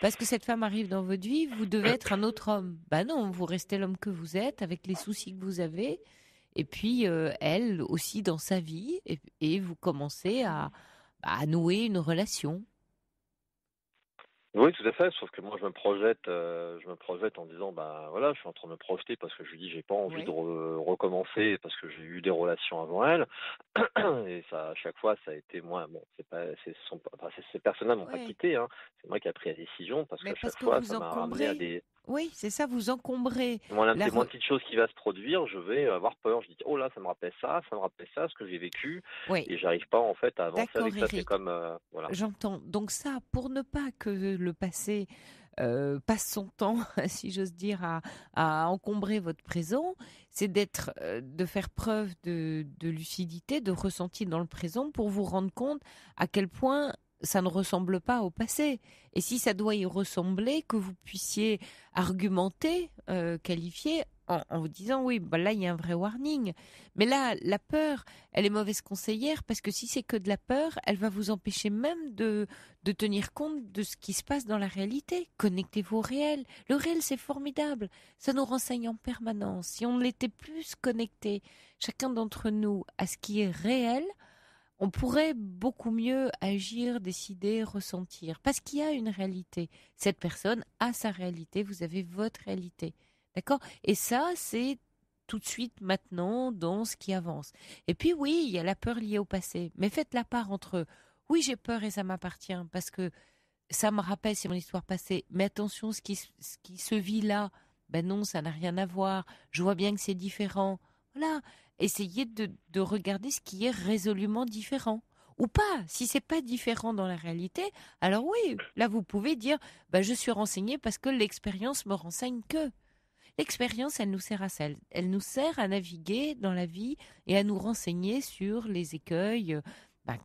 parce que cette femme arrive dans votre vie, vous devez être un autre homme. Non, vous restez l'homme que vous êtes, avec les soucis que vous avez, et puis elle aussi dans sa vie, et vous commencez à nouer une relation. Oui, tout à fait, sauf que moi je me projette en disant je suis en train de me projeter, parce que je lui dis j'ai pas envie de recommencer, parce que j'ai eu des relations avant elle, et ça à chaque fois ça a été moi, ces personnes-là m'ont pas quitté, hein. C'est moi qui ai pris la décision, parce qu'à chaque fois ça m'a ramené à des. Oui, c'est ça, vous encombrez. Voilà, c'est moins de petites choses qui va se produire, je vais avoir peur. Je dis oh là, ça me rappelle ça, ce que j'ai vécu, et j'arrive pas en fait à avancer avec ça. C'est comme voilà. J'entends. Donc ça, pour ne pas que le passé passe son temps, si j'ose dire, à encombrer votre présent, c'est de faire preuve de lucidité, de ressenti dans le présent, pour vous rendre compte à quel point ça ne ressemble pas au passé. Et si ça doit y ressembler, que vous puissiez argumenter, qualifier, en vous disant oui, là il y a un vrai warning. Mais là, la peur, elle est mauvaise conseillère, parce que si c'est que de la peur, elle va vous empêcher même de tenir compte de ce qui se passe dans la réalité. Connectez-vous au réel. Le réel, c'est formidable. Ça nous renseigne en permanence. Si on l'était plus connecté, chacun d'entre nous, à ce qui est réel, on pourrait beaucoup mieux agir, décider, ressentir. Parce qu'il y a une réalité. Cette personne a sa réalité, vous avez votre réalité. D'accord ? Et ça, c'est tout de suite maintenant dans ce qui avance. Et puis oui, il y a la peur liée au passé. Mais faites la part entre oui, j'ai peur et ça m'appartient parce que ça me rappelle, c'est mon histoire passée. Mais attention, ce qui se vit là, ben non, ça n'a rien à voir. Je vois bien que c'est différent. Voilà. Essayez de regarder ce qui est résolument différent. Ou pas. Si c'est pas différent dans la réalité, alors oui, là vous pouvez dire, ben, je suis renseigné parce que l'expérience me renseigne que. L'expérience, elle nous sert à ça. Elle nous sert à naviguer dans la vie et à nous renseigner sur les écueils.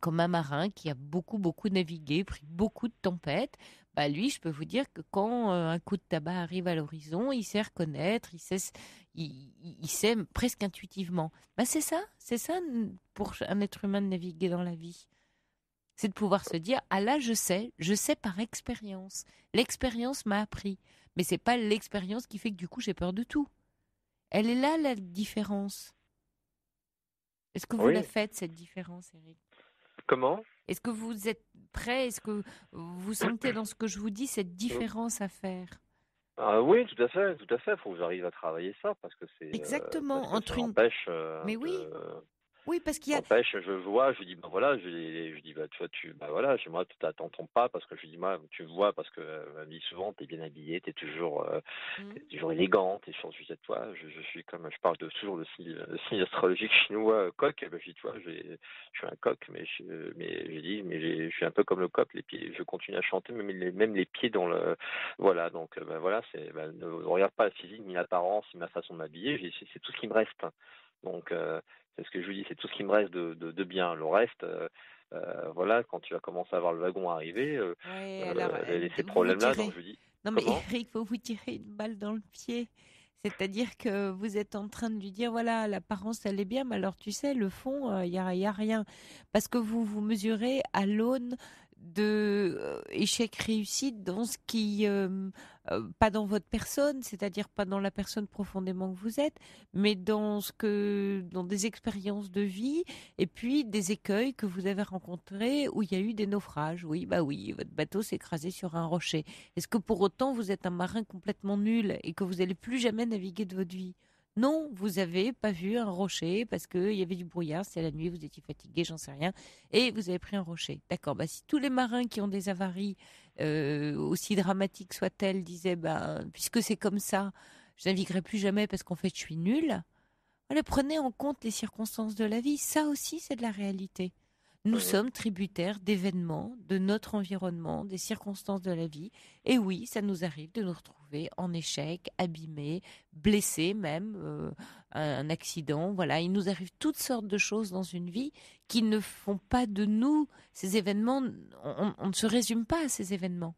Comme un marin qui a beaucoup, beaucoup navigué, pris beaucoup de tempêtes, lui, je peux vous dire que quand un coup de tabac arrive à l'horizon, il sait reconnaître, il sait presque intuitivement. C'est ça pour un être humain de naviguer dans la vie. C'est de pouvoir se dire, ah là, je sais par expérience. L'expérience m'a appris. Mais c'est pas l'expérience qui fait que du coup, j'ai peur de tout. Elle est là, la différence. Est-ce que vous la faites, cette différence, Eric ? Comment ? Est-ce que vous êtes prêt ? Est-ce que vous sentez dans ce que je vous dis cette différence à faire ? Oui, tout à fait. Il faut que j'arrive à travailler ça parce que c'est exactement parce que entre ça une. Empêche, Mais oui. Oui, parce qu'il y a. Empêche, je vois, je dis voilà, tu vois, chez moi tu t'attends pas parce que je dis moi tu vois parce que me dit souvent t'es bien habillé, t'es toujours élégant, t'es changé de toi. Je suis comme je parle toujours de signe astrologique chinois coq. Je dis tu vois, je suis un coq, mais je suis un peu comme le coq, les pieds, je continue à chanter même les pieds dans le voilà donc ne regarde pas la physique ni l'apparence ni ma façon de m'habiller, c'est tout ce qui me reste. Donc c'est ce que je vous dis, c'est tout ce qui me reste de bien. Le reste, quand tu vas commencer à voir le wagon arriver, ces problèmes-là, donc je dis. Non mais Eric, il faut vous tirer une balle dans le pied. C'est-à-dire que vous êtes en train de lui dire, voilà, l'apparence, elle est bien, mais alors tu sais, le fond, il y a rien. Parce que vous mesurez à l'aune de échec-réussite dans ce qui... pas dans votre personne, c'est-à-dire pas dans la personne profondément que vous êtes, mais dans des expériences de vie et puis des écueils que vous avez rencontrés où il y a eu des naufrages. Oui, votre bateau s'est écrasé sur un rocher. Est-ce que pour autant vous êtes un marin complètement nul et que vous n'allez plus jamais naviguer de votre vie ? Non, vous n'avez pas vu un rocher parce qu'il y avait du brouillard, c'était la nuit, vous étiez fatigué, j'en sais rien, et vous avez pris un rocher. D'accord, si tous les marins qui ont des avaries, aussi dramatiques soient-elles, disaient, puisque c'est comme ça, je naviguerai plus jamais parce qu'en fait je suis nulle, voilà, prenez en compte les circonstances de la vie, ça aussi c'est de la réalité. Nous sommes tributaires d'événements, de notre environnement, des circonstances de la vie. Et oui, ça nous arrive de nous retrouver en échec, abîmés, blessés même, un accident. Voilà, il nous arrive toutes sortes de choses dans une vie qui ne font pas de nous ces événements. On ne se résume pas à ces événements.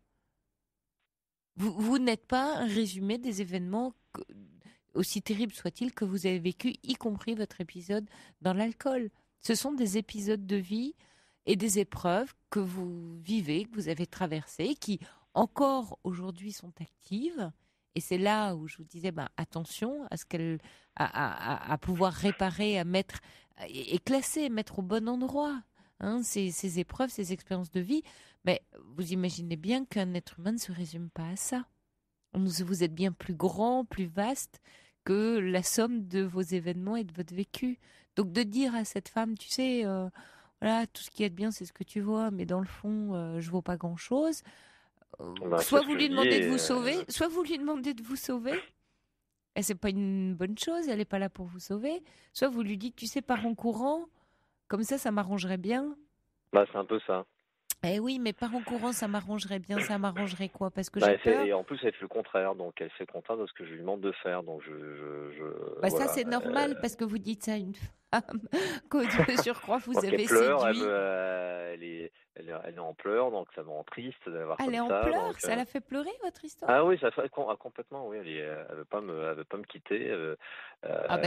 Vous n'êtes pas un résumé des événements aussi terribles soient-ils que vous avez vécu, y compris votre épisode dans l'alcool. Ce sont des épisodes de vie et des épreuves que vous vivez, que vous avez traversées, qui encore aujourd'hui sont actives. Et c'est là où je vous disais, attention à ce à pouvoir réparer, à mettre et classer, mettre au bon endroit ces épreuves, ces expériences de vie. Mais vous imaginez bien qu'un être humain ne se résume pas à ça. Vous êtes bien plus grand, plus vaste que la somme de vos événements et de votre vécu. Donc de dire à cette femme, tu sais, voilà, tout ce qui est de bien, c'est ce que tu vois, mais dans le fond, je vaux pas grand-chose. Soit vous lui demandez de vous sauver, soit vous lui demandez de vous sauver. Et c'est pas une bonne chose, elle est pas là pour vous sauver. Soit vous lui dites, tu sais, pars en courant, comme ça m'arrangerait bien. C'est un peu ça. Eh oui, mais pars en courant, ça m'arrangerait bien. Ça m'arrangerait quoi ? Parce que j'ai peur. Et en plus, elle fait le contraire, donc elle fait le contraire de ce que je lui demande de faire. Donc voilà, ça, c'est normal, parce que vous dites ça à une femme que de surcroît vous avez pleure, séduit. Elle est en pleurs, donc ça me rend triste d'avoir comme ça. Elle est en pleurs, ça la fait pleurer, votre histoire ? Ah oui, ça fait complètement, oui. Elle veut pas me quitter.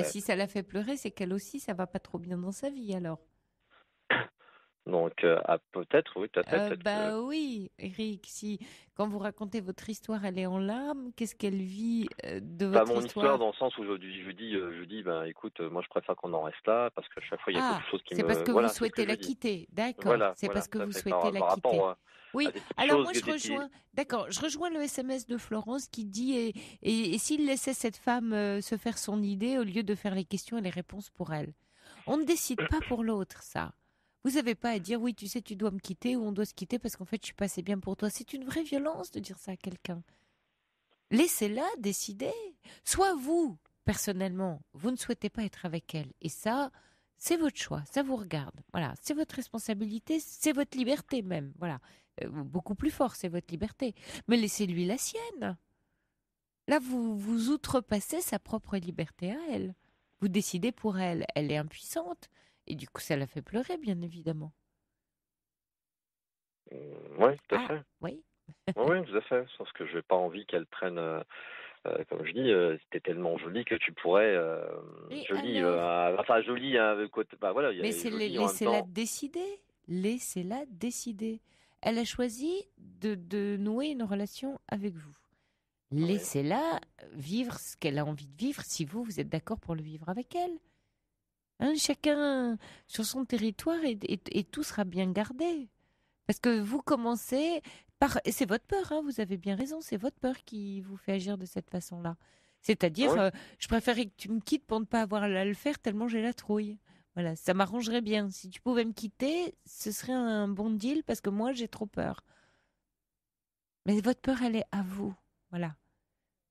Si ça la fait pleurer, c'est qu'elle aussi, ça va pas trop bien dans sa vie, alors. Donc, peut-être, oui, tout à fait. Oui, Eric, si quand vous racontez votre histoire, elle est en larmes, qu'est-ce qu'elle vit de votre Pas mon histoire dans le sens où je dis, écoute, moi je préfère qu'on en reste là, parce qu'à chaque fois il y a quelque chose qui c'est me... parce que Voilà, vous c'est ce que souhaitez je la dis. quitter, d'accord. Voilà, C'est parce que tout à vous fait. souhaitez la par quitter. rapport Oui, à des petites alors choses moi que je rejoins, d'accord, je rejoins le SMS de Florence qui dit et s'il laissait cette femme se faire son idée au lieu de faire les questions et les réponses pour elle. On ne décide pas pour l'autre, ça. Vous n'avez pas à dire oui, tu sais, tu dois me quitter ou on doit se quitter parce qu'en fait je suis pas assez bien pour toi. C'est une vraie violence de dire ça à quelqu'un. Laissez-la décider. Soit vous, personnellement, vous ne souhaitez pas être avec elle. Et ça, c'est votre choix, ça vous regarde. Voilà, c'est votre responsabilité, c'est votre liberté même. Voilà, beaucoup plus fort, c'est votre liberté. Mais laissez-lui la sienne. Là, vous outrepassez sa propre liberté à elle. Vous décidez pour elle. Elle est impuissante. Et du coup, ça la fait pleurer, bien évidemment. Oui, tout à fait. Oui. Oui, tout à fait. Sauf que je n'ai pas envie qu'elle prenne... comme je dis, c'était tellement joli que tu pourrais... joli, joli, côté... voilà, il y a Mais joli en même laissez-la temps. décider. Laissez-la décider. Elle a choisi de nouer une relation avec vous. Laissez-la vivre ce qu'elle a envie de vivre si vous êtes d'accord pour le vivre avec elle. Hein, chacun sur son territoire et tout sera bien gardé. Parce que vous commencez par... Et c'est votre peur, hein, vous avez bien raison, c'est votre peur qui vous fait agir de cette façon-là. C'est-à-dire, je préférais que tu me quittes pour ne pas avoir à le faire tellement j'ai la trouille. Voilà, ça m'arrangerait bien. Si tu pouvais me quitter, ce serait un bon deal parce que moi, j'ai trop peur. Mais votre peur, elle est à vous. Voilà.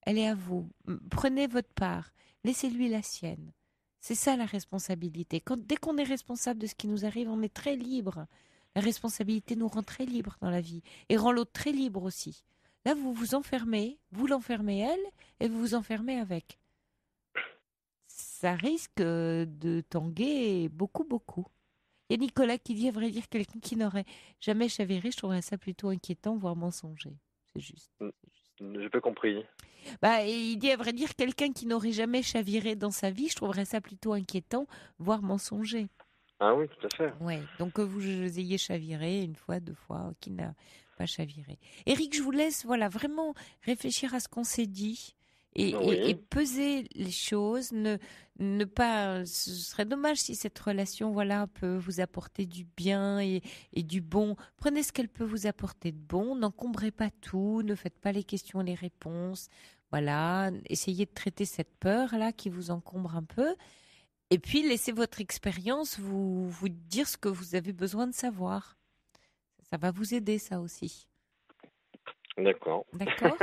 Elle est à vous. Prenez votre part. Laissez-lui la sienne. C'est ça la responsabilité. Dès qu'on est responsable de ce qui nous arrive, on est très libre. La responsabilité nous rend très libres dans la vie et rend l'autre très libre aussi. Là, vous vous enfermez, vous l'enfermez elle et vous vous enfermez avec. Ça risque de tanguer beaucoup, beaucoup. Il y a Nicolas qui dit, à vrai dire, quelqu'un qui n'aurait jamais chaviré, je trouverais ça plutôt inquiétant, voire mensonger. C'est juste. J'ai pas compris. Il dit, à vrai dire, quelqu'un qui n'aurait jamais chaviré dans sa vie, je trouverais ça plutôt inquiétant, voire mensonger. Ah oui, tout à fait. Oui, donc que vous ayez chaviré une fois, 2 fois, qui n'a pas chaviré. Éric, je vous laisse vraiment réfléchir à ce qu'on s'est dit et peser les choses. Ne pas, ce serait dommage si cette relation peut vous apporter du bien et du bon. Prenez ce qu'elle peut vous apporter de bon, n'encombrez pas tout, ne faites pas les questions et les réponses. Voilà, essayez de traiter cette peur-là qui vous encombre un peu. Et puis, laissez votre expérience vous dire ce que vous avez besoin de savoir. Ça va vous aider, ça aussi. D'accord. D'accord.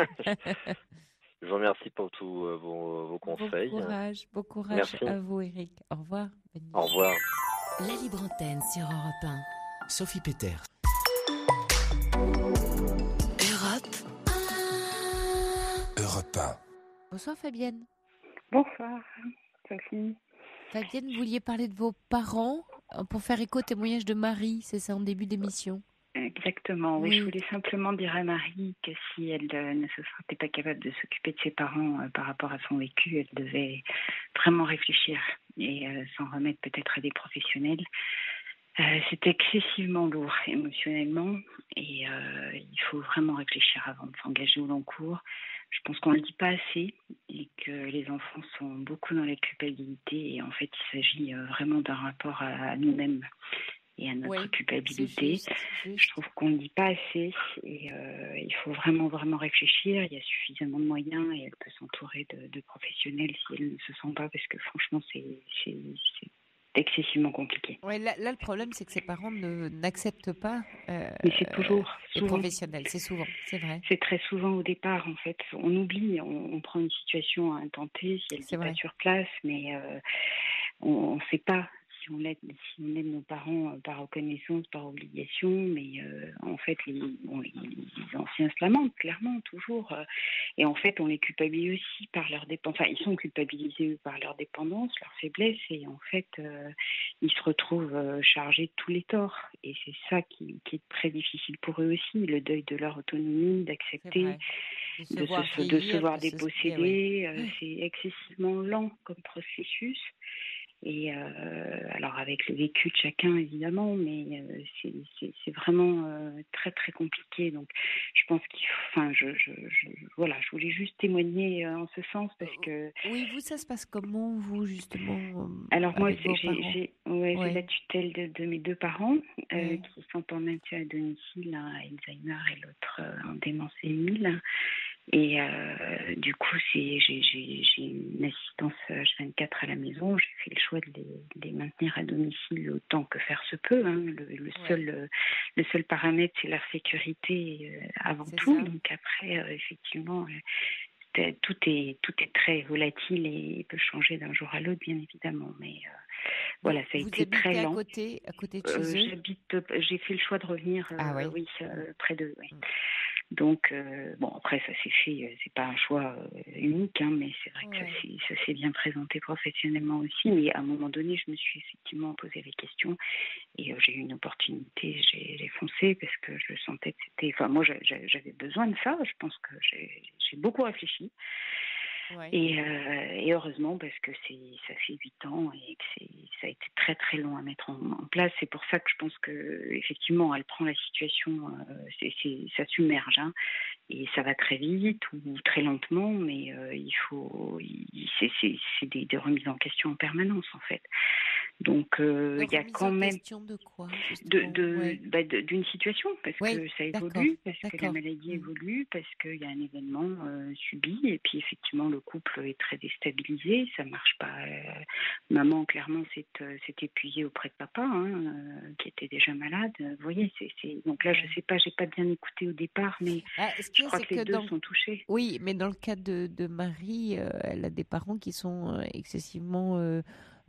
Je vous remercie pour tous vos conseils. Bon courage à vous, Eric. Au revoir. Au revoir. La libre antenne sur Europe 1. Sophie Peters. Europe 1. Bonsoir, Fabienne. Bonsoir, Sophie. Fabienne, vous vouliez parler de vos parents pour faire écho au témoignage de Marie, c'est ça, en début d'émission? Exactement, oui. Je voulais simplement dire à Marie que si elle ne se sentait pas capable de s'occuper de ses parents par rapport à son vécu, elle devait vraiment réfléchir et s'en remettre peut-être à des professionnels. C'est excessivement lourd émotionnellement et il faut vraiment réfléchir avant de s'engager au long cours. Je pense qu'on ne le dit pas assez et que les enfants sont beaucoup dans la culpabilité et en fait il s'agit vraiment d'un rapport à nous-mêmes et à notre culpabilité. C'est juste. Je trouve qu'on ne le dit pas assez et il faut vraiment réfléchir. Il y a suffisamment de moyens et elle peut s'entourer de professionnels si elle ne se sent pas parce que franchement c'est excessivement compliqué. Ouais, là, le problème, c'est que ses parents n'acceptent pas mais c'est toujours les professionnels. C'est souvent, c'est vrai. C'est très souvent au départ, en fait. On oublie, on prend une situation à intenter, si elle n'est pas sur place, mais on ne sait pas si on aide nos parents par reconnaissance, par obligation, mais en fait, les anciens se lamentent, clairement, toujours. Et en fait, on les culpabilise aussi par leur dépendance. Enfin, ils sont culpabilisés par leur dépendance, leur faiblesse, et en fait, ils se retrouvent chargés de tous les torts. Et c'est ça qui est très difficile pour eux aussi, le deuil de leur autonomie, d'accepter, de se voir déposséder. C'est excessivement lent comme processus. Et alors avec le vécu de chacun, évidemment, mais c'est vraiment très, très compliqué. Donc, je pense voilà, je voulais juste témoigner en ce sens parce que... Oui, vous, ça se passe comment, vous, justement, alors, moi, avec vos parents? j'ai la tutelle de mes 2 parents qui sont en maintien à domicile, l'un a Alzheimer et l'autre en démence sénile. Et du coup, j'ai une assistance H24 à la maison. J'ai fait le choix de les maintenir à domicile autant que faire se peut. Hein. Le seul paramètre, c'est leur sécurité avant tout. Ça. Donc après, effectivement, tout est très volatile et peut changer d'un jour à l'autre, bien évidemment. Mais voilà, ça a été très lent. Vous habitez à côté de chez eux? J'ai fait le choix de revenir près d'eux. Oui. Donc, après, ça s'est fait, c'est pas un choix unique, hein, mais c'est vrai que ça s'est bien présenté professionnellement aussi. Mais à un moment donné, je me suis effectivement posé des questions et j'ai eu une opportunité, j'ai foncé parce que je sentais que c'était... Enfin, moi, j'avais besoin de ça. Je pense que j'ai beaucoup réfléchi. Ouais. Et heureusement, parce que ça fait 8 ans et que ça a été très très long à mettre en place. C'est pour ça que je pense que effectivement, elle prend la situation, ça submerge, hein, et ça va très vite ou très lentement, mais c'est des remises en question en permanence en fait. Donc il y a quand même de quoi, d'une situation parce que ça évolue, parce que la maladie évolue, parce qu'il y a un événement subi et puis effectivement le couple est très déstabilisé, ça marche pas. Maman clairement s'est épuisée auprès de papa, hein, qui était déjà malade. Vous voyez, donc là je sais pas, j'ai pas bien écouté au départ, mais je crois que les deux sont touchés. Oui, mais dans le cas de Marie, elle a des parents qui sont excessivement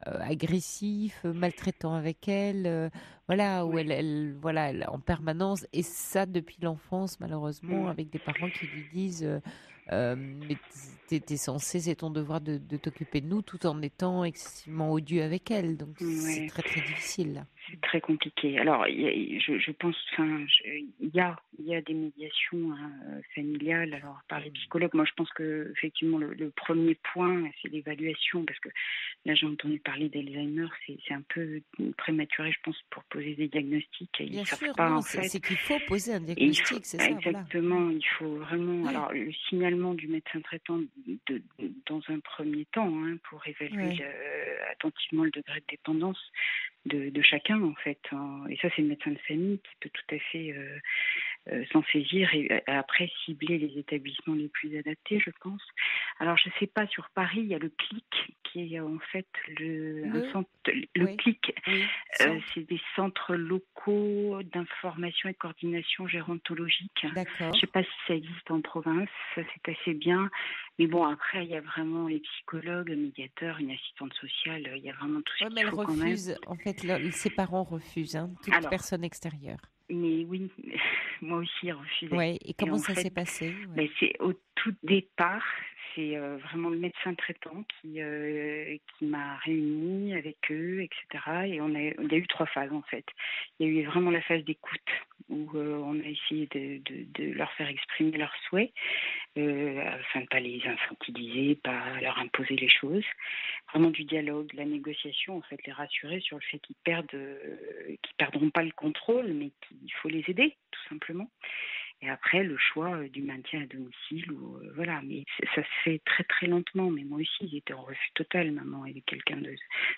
agressif, maltraitant avec elle, où elle en permanence, et ça depuis l'enfance malheureusement, avec des parents qui lui disent mais t'es censé, c'est ton devoir de t'occuper de nous, tout en étant excessivement odieux avec elle, donc c'est très très difficile là. C'est très compliqué. Alors, je pense, il y a des médiations familiales. Alors, par les psychologues, moi, je pense que effectivement, le premier point, c'est l'évaluation, parce que là, j'ai entendu parler d'Alzheimer, c'est un peu prématuré, je pense, pour poser des diagnostics. Bien sûr, pas, c'est qu'il faut poser un diagnostic, c'est ça. Exactement, il faut vraiment. Alors, le signalement du médecin traitant dans un premier temps, hein, pour évaluer attentivement le degré de dépendance de chacun en fait, et ça c'est le médecin de famille qui peut tout à fait s'en saisir et après cibler les établissements les plus adaptés, je pense. Alors je sais pas, sur Paris il y a le CLIC qui est en fait le CLIC, c'est des centres locaux d'information et de coordination gérontologique. D'accord. Je sais pas si ça existe en province, ça c'est assez bien, mais bon après il y a vraiment les psychologues, le médiateur, une assistante sociale, il y a vraiment tout ce qu'il faut quand même. Mais elle refuse, en fait ses parents refusent toute personne extérieure. Mais oui, moi aussi refusé. Ouais, et comment ça s'est passé? C'est au tout départ, c'est vraiment le médecin traitant qui m'a réunie avec eux, etc. Et il y a eu 3 phases en fait. Il y a eu vraiment la phase d'écoute où on a essayé de leur faire exprimer leurs souhaits, afin de ne pas les infantiliser, pas leur imposer les choses. Vraiment du dialogue, de la négociation, en fait, les rassurer sur le fait qu'ils perdront pas le contrôle, mais qu'il faut les aider, tout simplement. Et après, le choix du maintien à domicile, mais ça se fait très très lentement. Mais moi aussi, j'étais en refus total. Maman est quelqu'un de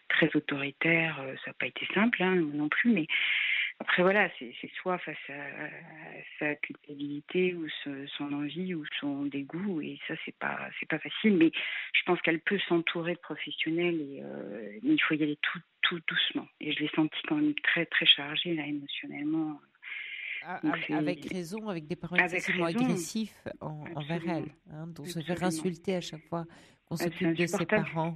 très autoritaire, ça n'a pas été simple, hein, non plus, mais après voilà, c'est soit face à sa culpabilité ou son envie ou son dégoût, et ça c'est pas facile, mais je pense qu'elle peut s'entourer de professionnels, mais il faut y aller tout doucement, et je l'ai senti quand même très très chargée là émotionnellement. Avec raison, avec des parents excessivement agressifs envers elle, hein, dont se faire insulter à chaque fois qu'on s'occupe de ses parents.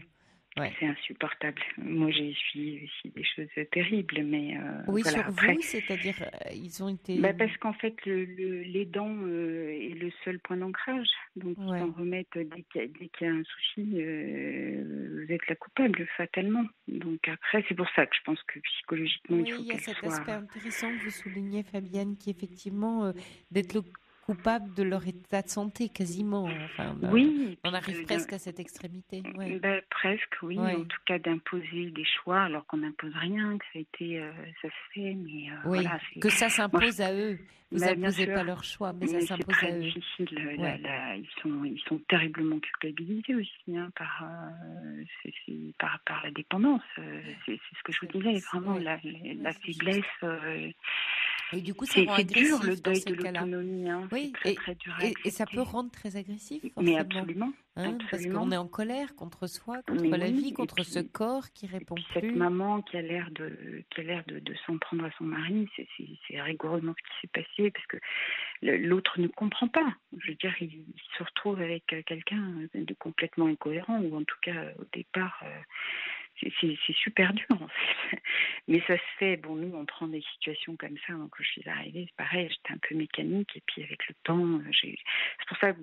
Ouais. C'est insupportable. Moi, j'ai essuyé aussi des choses terribles, mais oui, voilà, sur après, vous, c'est-à-dire ils ont été. Parce qu'en fait, l'aidant est le seul point d'ancrage. Donc, ils s'en remettent dès qu'il y a un souci. Vous êtes la coupable fatalement. Donc après, c'est pour ça que je pense que psychologiquement, il faut y a cet aspect intéressant que vous soulignez, Fabienne, qui effectivement d'être le coupables de leur état de santé, quasiment. Enfin, oui. On arrive presque à cette extrémité. Ouais. Presque, oui. Ouais. En tout cas, d'imposer des choix alors qu'on n'impose rien, que ça se fait, mais oui, voilà. Que ça s'impose à eux. Vous n'imposez pas leur choix, mais ça s'impose à eux. C'est très difficile. Ils sont terriblement culpabilisés aussi par la dépendance. C'est ce que je vous disais, vraiment la faiblesse. Et du coup, ça rend agressif dur le deuil de cas-là. l'autonomie. Oui, c'est très dur à et ça peut rendre très agressif. Forcément. Mais absolument. Parce qu'on est en colère contre soi, contre la vie, contre ce corps qui répond plus. Cette maman qui a l'air de s'en prendre à son mari, c'est rigoureusement ce qui s'est passé parce que l'autre ne comprend pas. Je veux dire, il se retrouve avec quelqu'un de complètement incohérent ou en tout cas au départ. C'est super dur en fait. Mais ça se fait, nous on prend des situations comme ça, donc quand je suis arrivée, c'est pareil, j'étais un peu mécanique et puis avec le temps, c'est pour ça que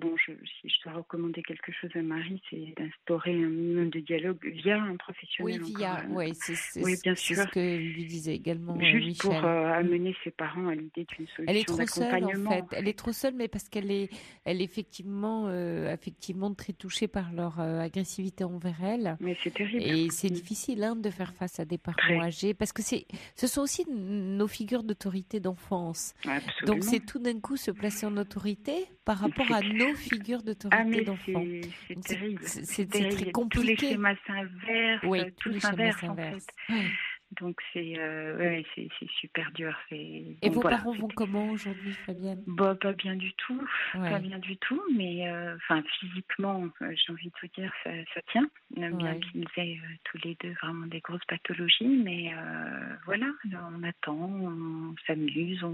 si je dois recommander quelque chose à Marie, c'est d'instaurer un minimum de dialogue via un professionnel. Oui, c'est bien sûr. Ce que lui disait également Juste Michel. pour amener ses parents à l'idée d'une solution d'accompagnement. Elle est trop seule en fait, elle est trop seule, mais parce qu'elle est effectivement très touchée par leur agressivité envers elle. Mais c'est terrible. Et c'est difficile de faire face à des parents âgés parce que ce sont aussi nos figures d'autorité d'enfance. Absolument. Donc c'est tout d'un coup se placer en autorité par rapport à nos figures d'autorité d'enfants. C'est terrible. C'est très compliqué. Tous les schémas s'inversent. Oui, tous les schémas s'inversent. En fait. Donc c'est super dur. Et vos parents vont comment aujourd'hui, Fabienne ? Pas bien du tout, pas bien du tout, mais physiquement, j'ai envie de vous dire, ça tient. Bien qu'ils aient tous les deux vraiment des grosses pathologies, mais voilà, on attend, on s'amuse,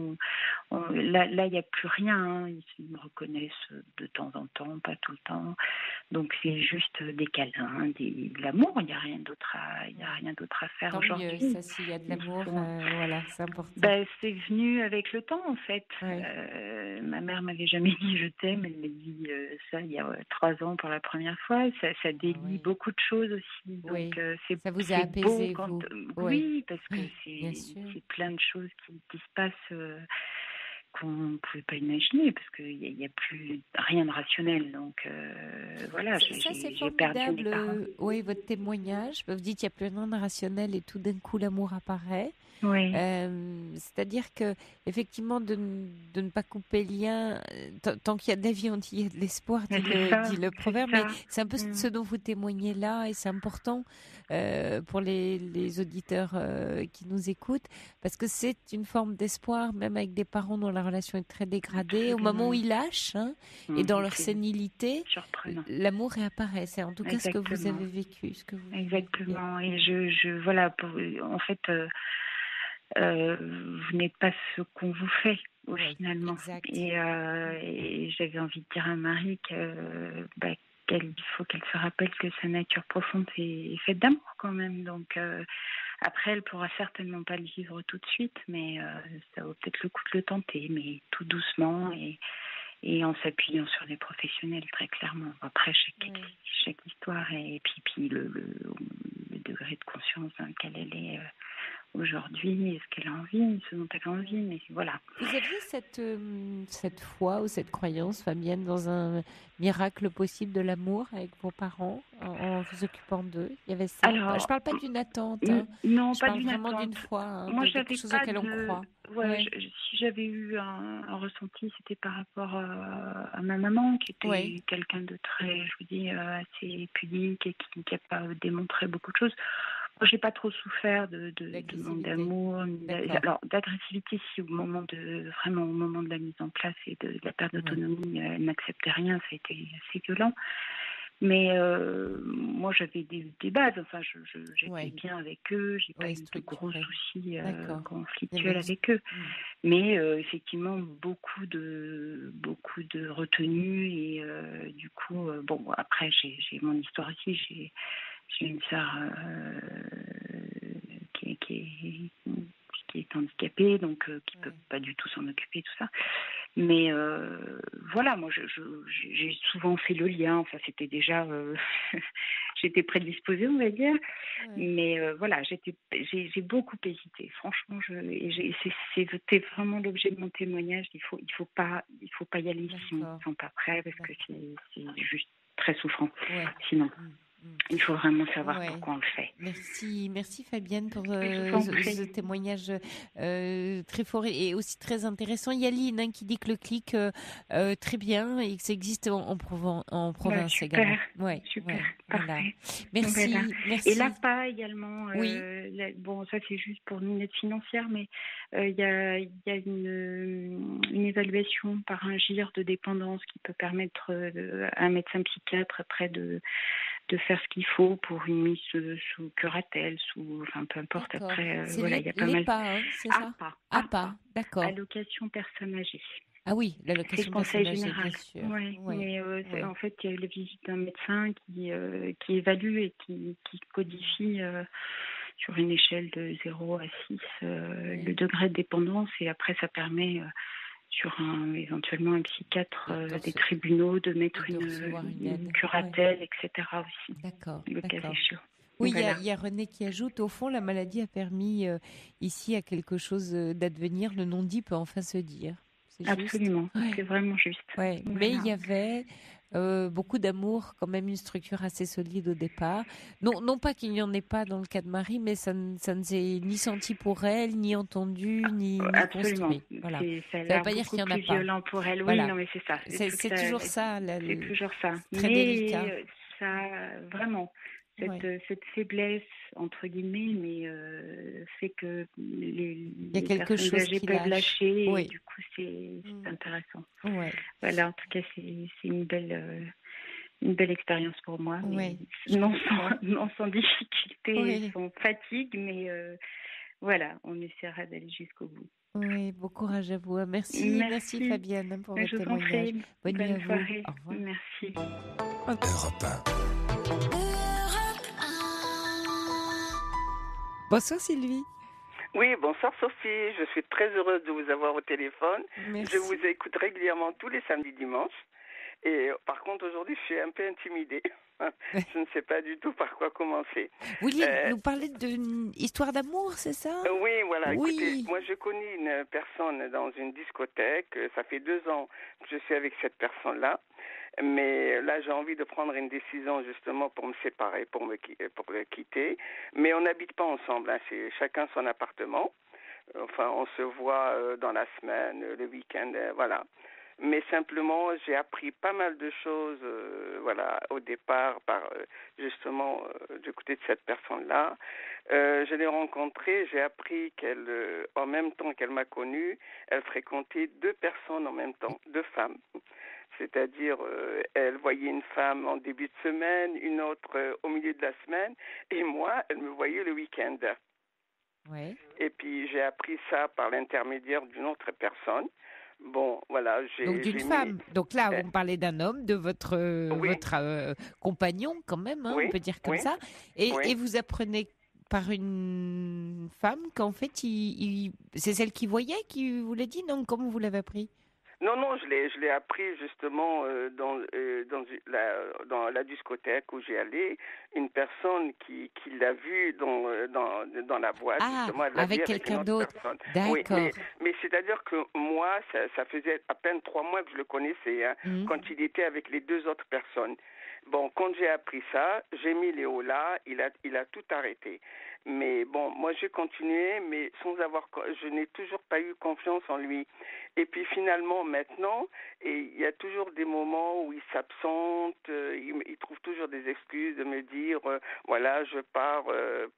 là il n'y a plus rien, ils me reconnaissent de temps en temps, pas tout le temps, donc c'est juste des câlins, de l'amour, il n'y a rien d'autre à faire aujourd'hui. Ça, s'il y a de l'amour, c'est important. C'est venu avec le temps, en fait. Ma mère m'avait jamais dit je t'aime, elle m'a dit ça il y a 3 ans pour la première fois. Ça délie beaucoup de choses aussi. Donc, ça vous a apaisé, beau vous. Oui, parce que c'est plein de choses qui se passent qu'on ne pouvait pas imaginer, parce qu'il n'y a plus rien de rationnel. Donc voilà, j'ai perdu mes parents. Votre témoignage, vous dites qu'il n'y a plus rien de rationnel et tout d'un coup l'amour apparaît. Oui. C'est-à-dire que effectivement de ne pas couper le lien, tant qu'il y a de la vie, il y a de l'espoir, dit le proverbe. Mais c'est un peu ce dont vous témoignez là, et c'est important pour les auditeurs qui nous écoutent, parce que c'est une forme d'espoir, même avec des parents dont la relation est très dégradée. Au moment où ils lâchent, et dans leur sénilité, l'amour réapparaît. C'est en tout cas ce que vous avez vécu. Exactement. Et voilà, en fait. Vous n'êtes pas ce qu'on vous fait finalement. Et j'avais envie de dire à Marie qu'il faut qu'elle se rappelle que sa nature profonde est faite d'amour quand même. Donc après, elle pourra certainement pas le vivre tout de suite, mais ça vaut peut-être le coup de le tenter, mais tout doucement et en s'appuyant sur des professionnels, très clairement. Après, chaque histoire et puis le degré de conscience dans lequel elle est aujourd'hui, ce qu'elle a envie, ce dont elle a envie, mais voilà. Vous aviez cette foi ou cette croyance, Fabienne, dans un miracle possible de l'amour avec vos parents, en vous occupant d'eux? Il y avait ça. Alors, je ne parle pas d'une attente. Non, je pas parle d'une vraiment attente. d'une foi, Moi, de quelque chose auquel on croit. Si j'avais eu un ressenti, c'était par rapport à ma maman, qui était quelqu'un de très, je vous dis, assez pudique et qui n'a pas démontré beaucoup de choses. Moi, j'ai pas trop souffert de manque d'amour, alors d'agressivité, si au moment de la mise en place et de la perte d'autonomie, elle n'acceptait rien, ça a été assez violent. Mais moi, j'avais des bases. Enfin, j'étais bien avec eux. J'ai pas eu de gros soucis conflictuels avec eux. Mais effectivement, beaucoup de retenue et du coup, après, j'ai mon histoire aussi. J'ai une sœur qui est handicapée, donc qui peut pas du tout s'en occuper, tout ça. Mais voilà, moi j'ai souvent fait le lien. Enfin, c'était déjà, j'étais prédisposée, on va dire. Mais voilà, j'ai beaucoup hésité. Franchement, c'était vraiment l'objet de mon témoignage. Il faut pas y aller si on ne se sent pas prêt, parce que c'est juste très souffrant. Sinon. Il faut vraiment savoir pourquoi on le fait. Merci Fabienne pour ce témoignage très fort et aussi très intéressant. Il y a Lynn qui dit que le clic très bien et que ça existe en province également. Super, parfait. Voilà. Merci. Et l'APA également. Bon, ça c'est juste pour une aide financière, mais il y a une évaluation par un GIR de dépendance qui peut permettre à un médecin psychiatre après de faire ce qu'il faut pour une mise sous curatelle, enfin peu importe. D'accord. Après, C'est il y a pas mal. C'est ça. APA, d'accord. Allocation personne âgée. Ah oui, l'allocation personne âgée, bien sûr. Mais en fait, il y a eu la visite d'un médecin qui évalue et qui codifie sur une échelle de 0 à 6 le degré de dépendance, et après ça permet sur éventuellement un psychiatre des tribunaux de mettre une curatelle, etc. aussi. D'accord. Le cas échéant. Oui, il y a René qui ajoute, au fond, la maladie a permis ici à quelque chose d'advenir. Le non-dit peut enfin se dire. C'est absolument, juste. C'est vraiment juste. Ouais. Voilà. Mais il y avait beaucoup d'amour, quand même une structure assez solide au départ. Non pas qu'il n'y en ait pas dans le cas de Marie, mais ça ne s'est ni senti pour elle, ni entendu, ni construit. Voilà. Ça ne veut pas dire qu'il n'y en a plus pas. violent pour elle. Voilà. Oui, non, mais c'est ça. C'est toujours ça. C'est toujours ça. Très délicat. Ça, vraiment. Cette faiblesse, entre guillemets, mais fait que les personnes âgées peuvent lâcher, et du coup, c'est intéressant. Voilà, en tout cas, c'est une belle expérience pour moi. Mais non sans difficulté, sans fatigue, mais voilà, on essaiera d'aller jusqu'au bout. Oui, bon courage à vous. Merci Fabienne pour votre témoignage. Bonne nuit à soirée. Vous. Au revoir. Merci. Europe 1. Bonsoir Sylvie. Oui, bonsoir Sophie. Je suis très heureuse de vous avoir au téléphone. Merci. Je vous écoute régulièrement tous les samedis dimanches. Et par contre, aujourd'hui, je suis un peu intimidée. Je ne sais pas du tout par quoi commencer. Vous vouliez nous parler d'une histoire d'amour, c'est ça? Oui, voilà. Oui. Écoutez, moi, je connais une personne dans une discothèque. Ça fait 2 ans que je suis avec cette personne-là. Mais là, j'ai envie de prendre une décision justement pour me séparer, pour le quitter. Mais on n'habite pas ensemble. C'est chacun son appartement. Enfin, on se voit dans la semaine, le week-end, voilà. Mais simplement, j'ai appris pas mal de choses, au départ, justement, du côté de cette personne-là. Je l'ai rencontrée, j'ai appris qu'elle, en même temps qu'elle m'a connue, elle fréquentait 2 personnes en même temps, 2 femmes. C'est-à-dire, elle voyait une femme en début de semaine, une autre au milieu de la semaine, et moi, elle me voyait le week-end. Ouais. Et puis, j'ai appris ça par l'intermédiaire d'une autre personne. Bon, voilà. Donc d'une femme. Donc là, vous me parlez d'un homme, de votre compagnon quand même, on peut dire comme ça. Et vous apprenez par une femme qu'en fait, c'est celle qui voyait, qui vous l'a dit, non? Comment vous l'avez appris? Non, je l'ai appris justement dans la discothèque où j'ai allé, une personne qui l'a vu dans la boîte. Justement, elle l'a avec vu quelqu'un avec une autre d'autre. personne. D'accord. Oui, mais c'est-à-dire que moi, ça faisait à peine 3 mois que je le connaissais, quand il était avec les 2 autres personnes. Bon, quand j'ai appris ça, j'ai mis Léo là, il a tout arrêté. Mais bon, moi j'ai continué, mais je n'ai toujours pas eu confiance en lui. Et puis finalement, maintenant, il y a toujours des moments où il s'absente, il trouve toujours des excuses de me dire, voilà, je pars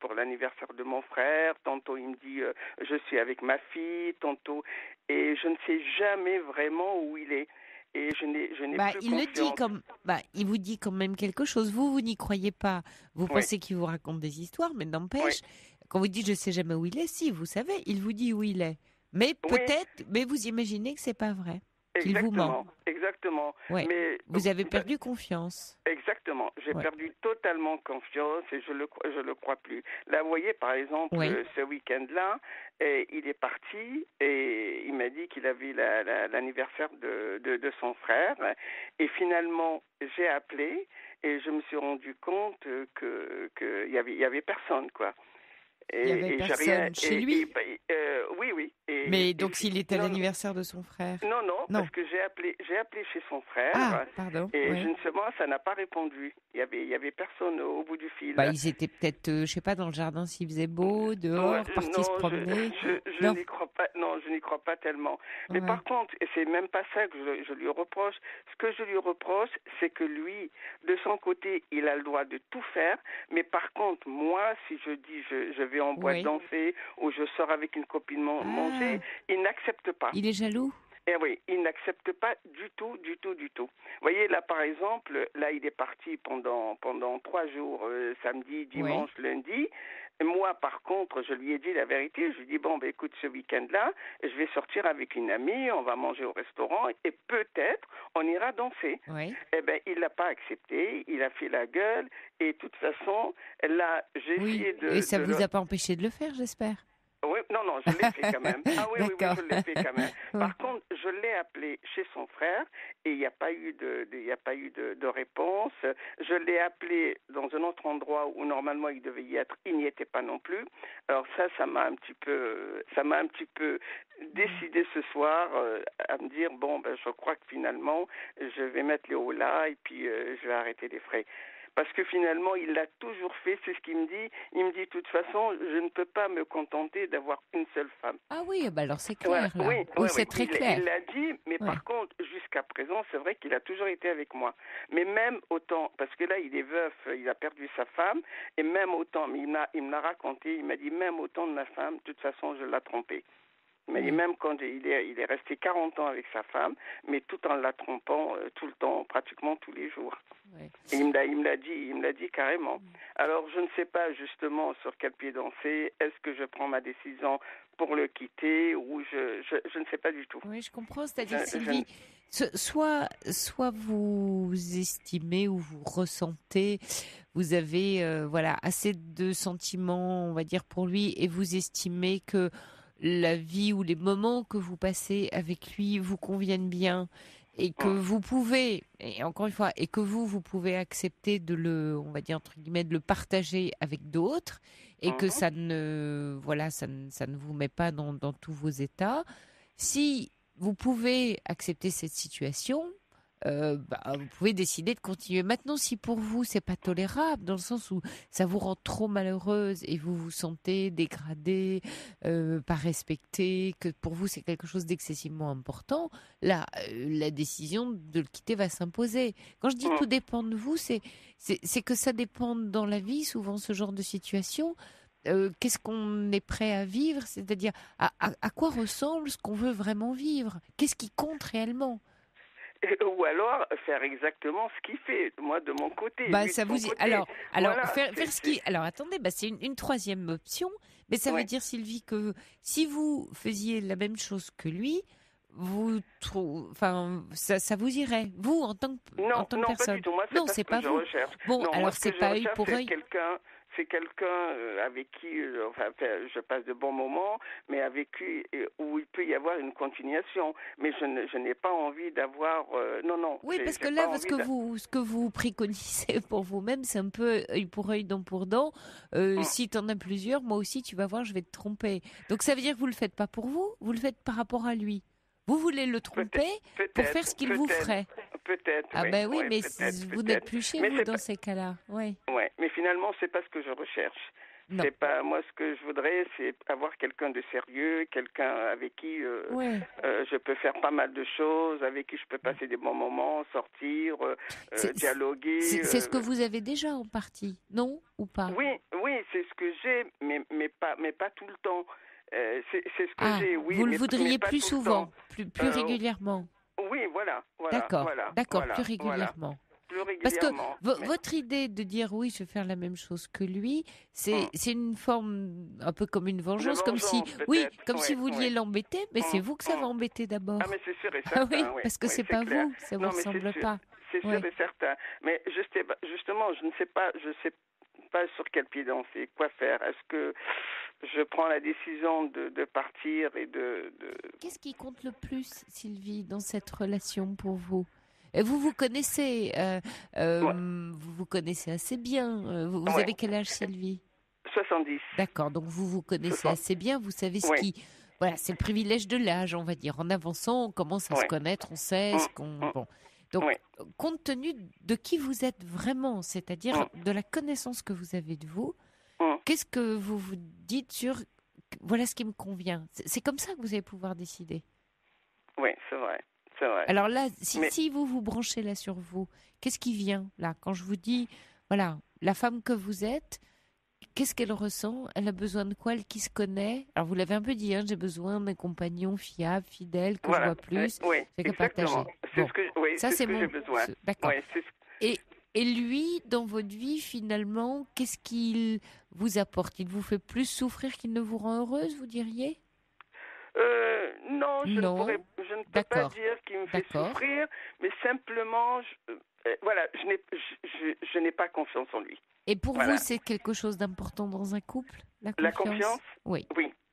pour l'anniversaire de mon frère, tantôt il me dit, je suis avec ma fille, tantôt, et je ne sais jamais vraiment où il est. Et je n'ai plus confiance. Il vous dit quand même quelque chose. Vous n'y croyez pas. Vous pensez qu'il vous raconte des histoires, mais n'empêche, quand vous dites je sais jamais où il est, si, vous savez, il vous dit où il est. Mais peut-être, mais vous imaginez que c'est pas vrai. Qu'il vous ment. Exactement. Ouais. Mais vous avez perdu confiance. Exactement. J'ai perdu totalement confiance et je le crois plus. Là, vous voyez, par exemple, ce week-end-là, il est parti et il m'a dit qu'il avait l'anniversaire de son frère. Et finalement, j'ai appelé et je me suis rendu compte que y avait personne, quoi. Il y avait personne chez lui. Oui. Mais donc s'il était à l'anniversaire de son frère. Non, parce que j'ai appelé chez son frère. Ah, pardon. Et justement, ça n'a pas répondu. Il y avait personne au bout du fil. Ils étaient peut-être, je sais pas, dans le jardin s'il faisait beau, dehors, partis se promener. Je n'y crois pas. Non, je n'y crois pas tellement. Mais par contre, et c'est même pas ça que je lui reproche. Ce que je lui reproche, c'est que lui, de son côté, il a le droit de tout faire. Mais par contre, moi, si je dis je vais en boîte danser ou je sors avec une copine manger, il n'accepte pas. Il est jaloux? Eh oui, il n'accepte pas du tout. Vous voyez, là, par exemple, là, il est parti pendant 3 jours, samedi, dimanche, lundi. Moi, par contre, je lui ai dit la vérité. Je lui ai dit, bon, écoute, ce week-end-là, je vais sortir avec une amie, on va manger au restaurant et peut-être on ira danser. Oui. Eh bien, il l'a pas accepté, il a fait la gueule et de toute façon, là, j'ai essayé de... Et ça vous a pas empêché de le faire, j'espère? Oui, non, je l'ai fait quand même. Ah oui, je l'ai fait quand même. Ouais. Par contre, je l'ai appelé chez son frère et il n'y a pas eu de réponse. Je l'ai appelé dans un autre endroit où normalement il devait y être. Il n'y était pas non plus. Alors ça m'a un petit peu décidé ce soir à me dire je crois que finalement je vais mettre les hauts là et puis je vais arrêter les frais. Parce que finalement, il l'a toujours fait, c'est ce qu'il me dit. Il me dit, de toute façon, je ne peux pas me contenter d'avoir une seule femme. Ah oui, alors c'est clair, là. Oui, c'est très clair. Il l'a dit, mais par contre, jusqu'à présent, c'est vrai qu'il a toujours été avec moi. Mais même autant, parce que là, il est veuf, il a perdu sa femme, et même autant, mais il me l'a raconté, il m'a dit, même autant de ma femme, de toute façon, je l'ai trompé. Mais même quand il est resté 40 ans avec sa femme, mais tout en la trompant tout le temps, pratiquement tous les jours. Ouais. Et il me l'a dit carrément. Alors je ne sais pas justement sur quel pied danser. Est-ce que je prends ma décision pour le quitter ou je ne sais pas du tout. Oui, je comprends. C'est-à-dire, Sylvie, soit vous estimez ou vous ressentez, vous avez assez de sentiments, on va dire, pour lui, et vous estimez que la vie ou les moments que vous passez avec lui vous conviennent bien et que vous pouvez, et encore une fois, et que vous pouvez accepter de le, on va dire entre guillemets, de le partager avec d'autres et que ça ne vous met pas dans tous vos états. Si vous pouvez accepter cette situation, vous pouvez décider de continuer. Maintenant, si pour vous c'est pas tolérable, dans le sens où ça vous rend trop malheureuse et vous vous sentez dégradée, pas respectée, que pour vous c'est quelque chose d'excessivement important, là, la décision de le quitter va s'imposer. Quand je dis tout dépend de vous, c'est que ça dépend dans la vie, souvent ce genre de situation. Qu'est-ce qu'on est prêt à vivre, c'est-à-dire à quoi ressemble ce qu'on veut vraiment vivre, qu'est-ce qui compte réellement. Ou alors faire exactement ce qu'il fait, moi de mon côté. Ça vous côté. Alors voilà, faire ce qui. Alors attendez, c'est une troisième option, mais ça veut dire, Sylvie, que si vous faisiez la même chose que lui, ça vous irait, vous en tant que personne. Pas du tout. Moi, c'est pas vous. Bon, non, alors c'est pas œil pour œil. C'est quelqu'un avec qui je passe de bons moments, mais avec qui où il peut y avoir une continuation. Mais je n'ai pas envie d'avoir non. Oui, parce que là, ce que vous préconisez pour vous-même, c'est un peu œil pour œil, dent pour dent. Si tu en as plusieurs, moi aussi, tu vas voir, je vais te tromper. Donc ça veut dire que vous le faites pas pour vous, vous le faites par rapport à lui. Vous voulez le tromper pour faire ce qu'il vous ferait. Peut-être. Ah oui, mais vous n'êtes plus chez vous dans ces cas-là. Oui. Ouais, mais finalement, c'est pas ce que je recherche. Non. C'est pas moi ce que je voudrais, c'est avoir quelqu'un de sérieux, quelqu'un avec qui je peux faire pas mal de choses, avec qui je peux passer des bons moments, sortir, dialoguer. C'est ce que vous avez déjà en partie, non ou pas? Oui, c'est ce que j'ai, mais pas tout le temps. C'est ce que j'ai, oui. Vous le voudriez plus souvent, plus régulièrement. Oui, voilà. D'accord, plus régulièrement. Parce que votre idée de dire oui, je vais faire la même chose que lui, c'est une forme un peu comme une vengeance, comme si si vous vouliez l'embêter, mais c'est vous que ça va embêter d'abord. Ah mais c'est sûr et certain. Parce que c'est pas clair. vous, ça vous ressemble pas. C'est sûr et certain. Mais justement, je sais pas sur quel pied danser, quoi faire. Est-ce que je prends la décision de partir et de... Qu'est-ce qui compte le plus, Sylvie, dans cette relation pour vous? Et vous vous connaissez, vous connaissez assez bien. Vous avez quel âge, Sylvie? 70. D'accord, donc vous connaissez assez bien, vous savez ce qui... Voilà, c'est le privilège de l'âge, on va dire. En avançant, on commence à se connaître, on sait ce qu'on... Bon. Donc, compte tenu de qui vous êtes vraiment, c'est-à-dire de la connaissance que vous avez de vous, qu'est-ce que vous vous dites sur... Voilà ce qui me convient. C'est comme ça que vous allez pouvoir décider. Oui, c'est vrai. C'est vrai. Alors là, si vous vous branchez là sur vous, qu'est-ce qui vient là? Quand je vous dis, voilà, la femme que vous êtes... Qu'est-ce qu'elle ressent? Elle a besoin de quoi? Elle qui se connaît? Alors, vous l'avez un peu dit, j'ai besoin d'un compagnon fiable, fidèle, que je vois plus. C'est qu'à partager. Bon. Ça, c'est mon... j'ai besoin. D'accord. Et lui, dans votre vie, finalement, qu'est-ce qu'il vous apporte? Il vous fait plus souffrir qu'il ne vous rend heureuse, vous diriez? Non, je ne peux pas dire qu'il me fait souffrir, mais simplement, je n'ai pas confiance en lui. Et pour vous, c'est quelque chose d'important dans un couple, la confiance? La confiance? Oui.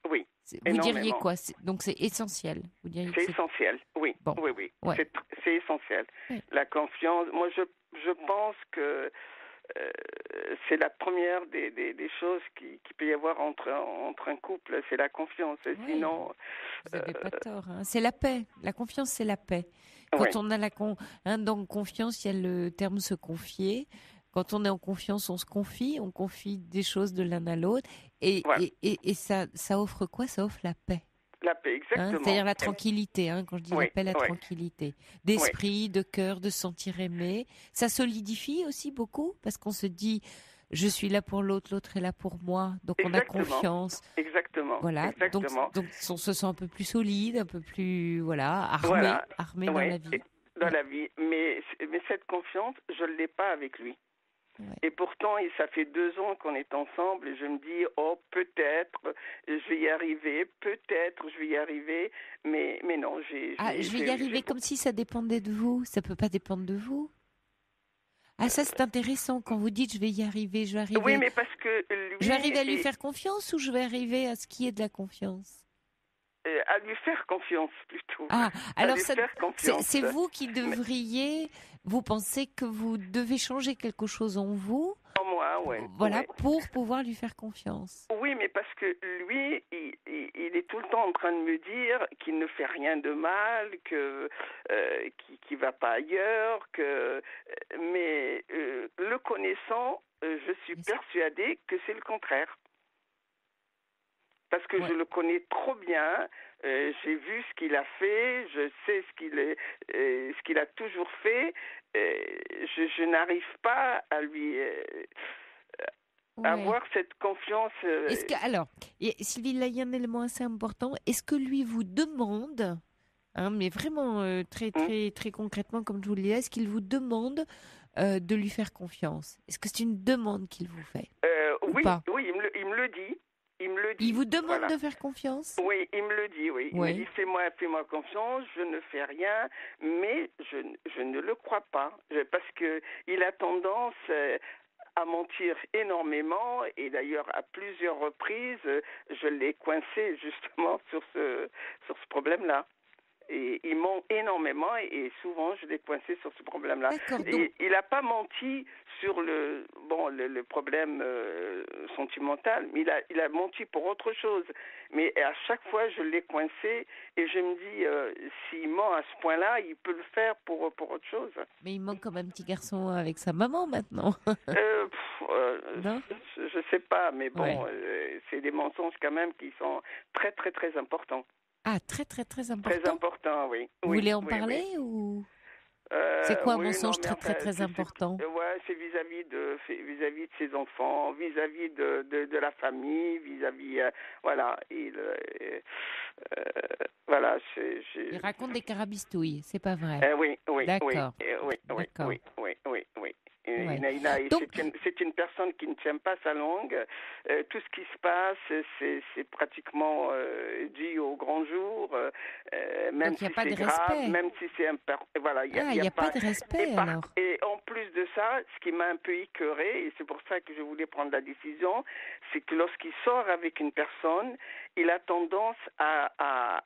Oui. Vous diriez quoi? Donc c'est essentiel. C'est essentiel, oui. Bon. Oui. Ouais. C'est essentiel. Ouais. La confiance, moi je pense que c'est la première des choses qui peut y avoir entre un couple, c'est la confiance. Oui. Sinon, vous n'avez pas tort. C'est la paix. La confiance, c'est la paix. Quand on a dans confiance, il y a le terme se confier. Quand on est en confiance, on se confie, on confie des choses de l'un à l'autre. Et ça offre quoi? Ça offre la paix. La paix, exactement. C'est-à-dire la tranquillité, quand je dis la paix, la tranquillité. D'esprit, de cœur, de se sentir aimé. Ça solidifie aussi beaucoup, parce qu'on se dit, je suis là pour l'autre, l'autre est là pour moi. Donc on a confiance. Exactement. Voilà. Exactement. Donc on se sent un peu plus solide, un peu plus armé dans la vie. Dans la vie. Mais cette confiance, je ne l'ai pas avec lui. Ouais. Et pourtant, ça fait 2 ans qu'on est ensemble et je me dis, peut-être je vais y arriver, mais non. Je vais y arriver comme si ça dépendait de vous. Ça ne peut pas dépendre de vous. Ça c'est intéressant quand vous dites je vais y arriver, je vais arriver. Oui, mais parce que je vais arriver à lui faire confiance ou je vais arriver à ce qui est de la confiance? À lui faire confiance plutôt. Alors c'est vous qui devriez, vous pensez que vous devez changer quelque chose en vous? En moi, oui. Voilà, pour pouvoir lui faire confiance. Oui, mais parce que lui, il est tout le temps en train de me dire qu'il ne fait rien de mal, qu'il va pas ailleurs, mais le connaissant, je suis persuadée que c'est le contraire. Parce que je le connais trop bien, j'ai vu ce qu'il a fait, je sais ce qu'il a toujours fait, je n'arrive pas à lui avoir cette confiance. Alors, Sylvie, là il y a un élément assez important. Est-ce que lui vous demande, mais vraiment très très très concrètement, comme je vous le disais, est-ce qu'il vous demande de lui faire confiance? Est-ce que c'est une demande qu'il vous fait? Oui, il me le dit. Il vous demande de faire confiance? Oui, il me le dit, oui. Il me dit, fais-moi confiance, je ne fais rien, mais je ne le crois pas. Parce qu'il a tendance à mentir énormément, et d'ailleurs, à plusieurs reprises, je l'ai coincé justement sur ce problème-là. Et il ment énormément et souvent je l'ai coincé sur ce problème-là. Et il n'a pas menti sur le problème sentimental, mais il a menti pour autre chose. Mais à chaque fois je l'ai coincé et je me dis s'il ment à ce point-là, il peut le faire pour autre chose. Mais il ment comme un petit garçon avec sa maman maintenant. Non, je sais pas, mais bon, c'est des mensonges quand même qui sont très très très importants. Très, très, très important. Très important, oui. Vous voulez en parler ou c'est quoi un mensonge très, très important? C'est vis-à-vis de ses enfants, vis-à-vis de la famille, vis-à-vis, voilà. Voilà. Il raconte des carabistouilles, c'est pas vrai? Oui. D'accord. Oui. C'est une personne qui ne tient pas sa langue. Tout ce qui se passe, c'est pratiquement dit au grand jour, même si c'est grave, même si c'est voilà. Il n'y a pas de respect alors. Et en plus de ça, ce qui m'a un peu écœuré, et c'est pour ça que je voulais prendre la décision, c'est que lorsqu'il sort avec une personne, il a tendance à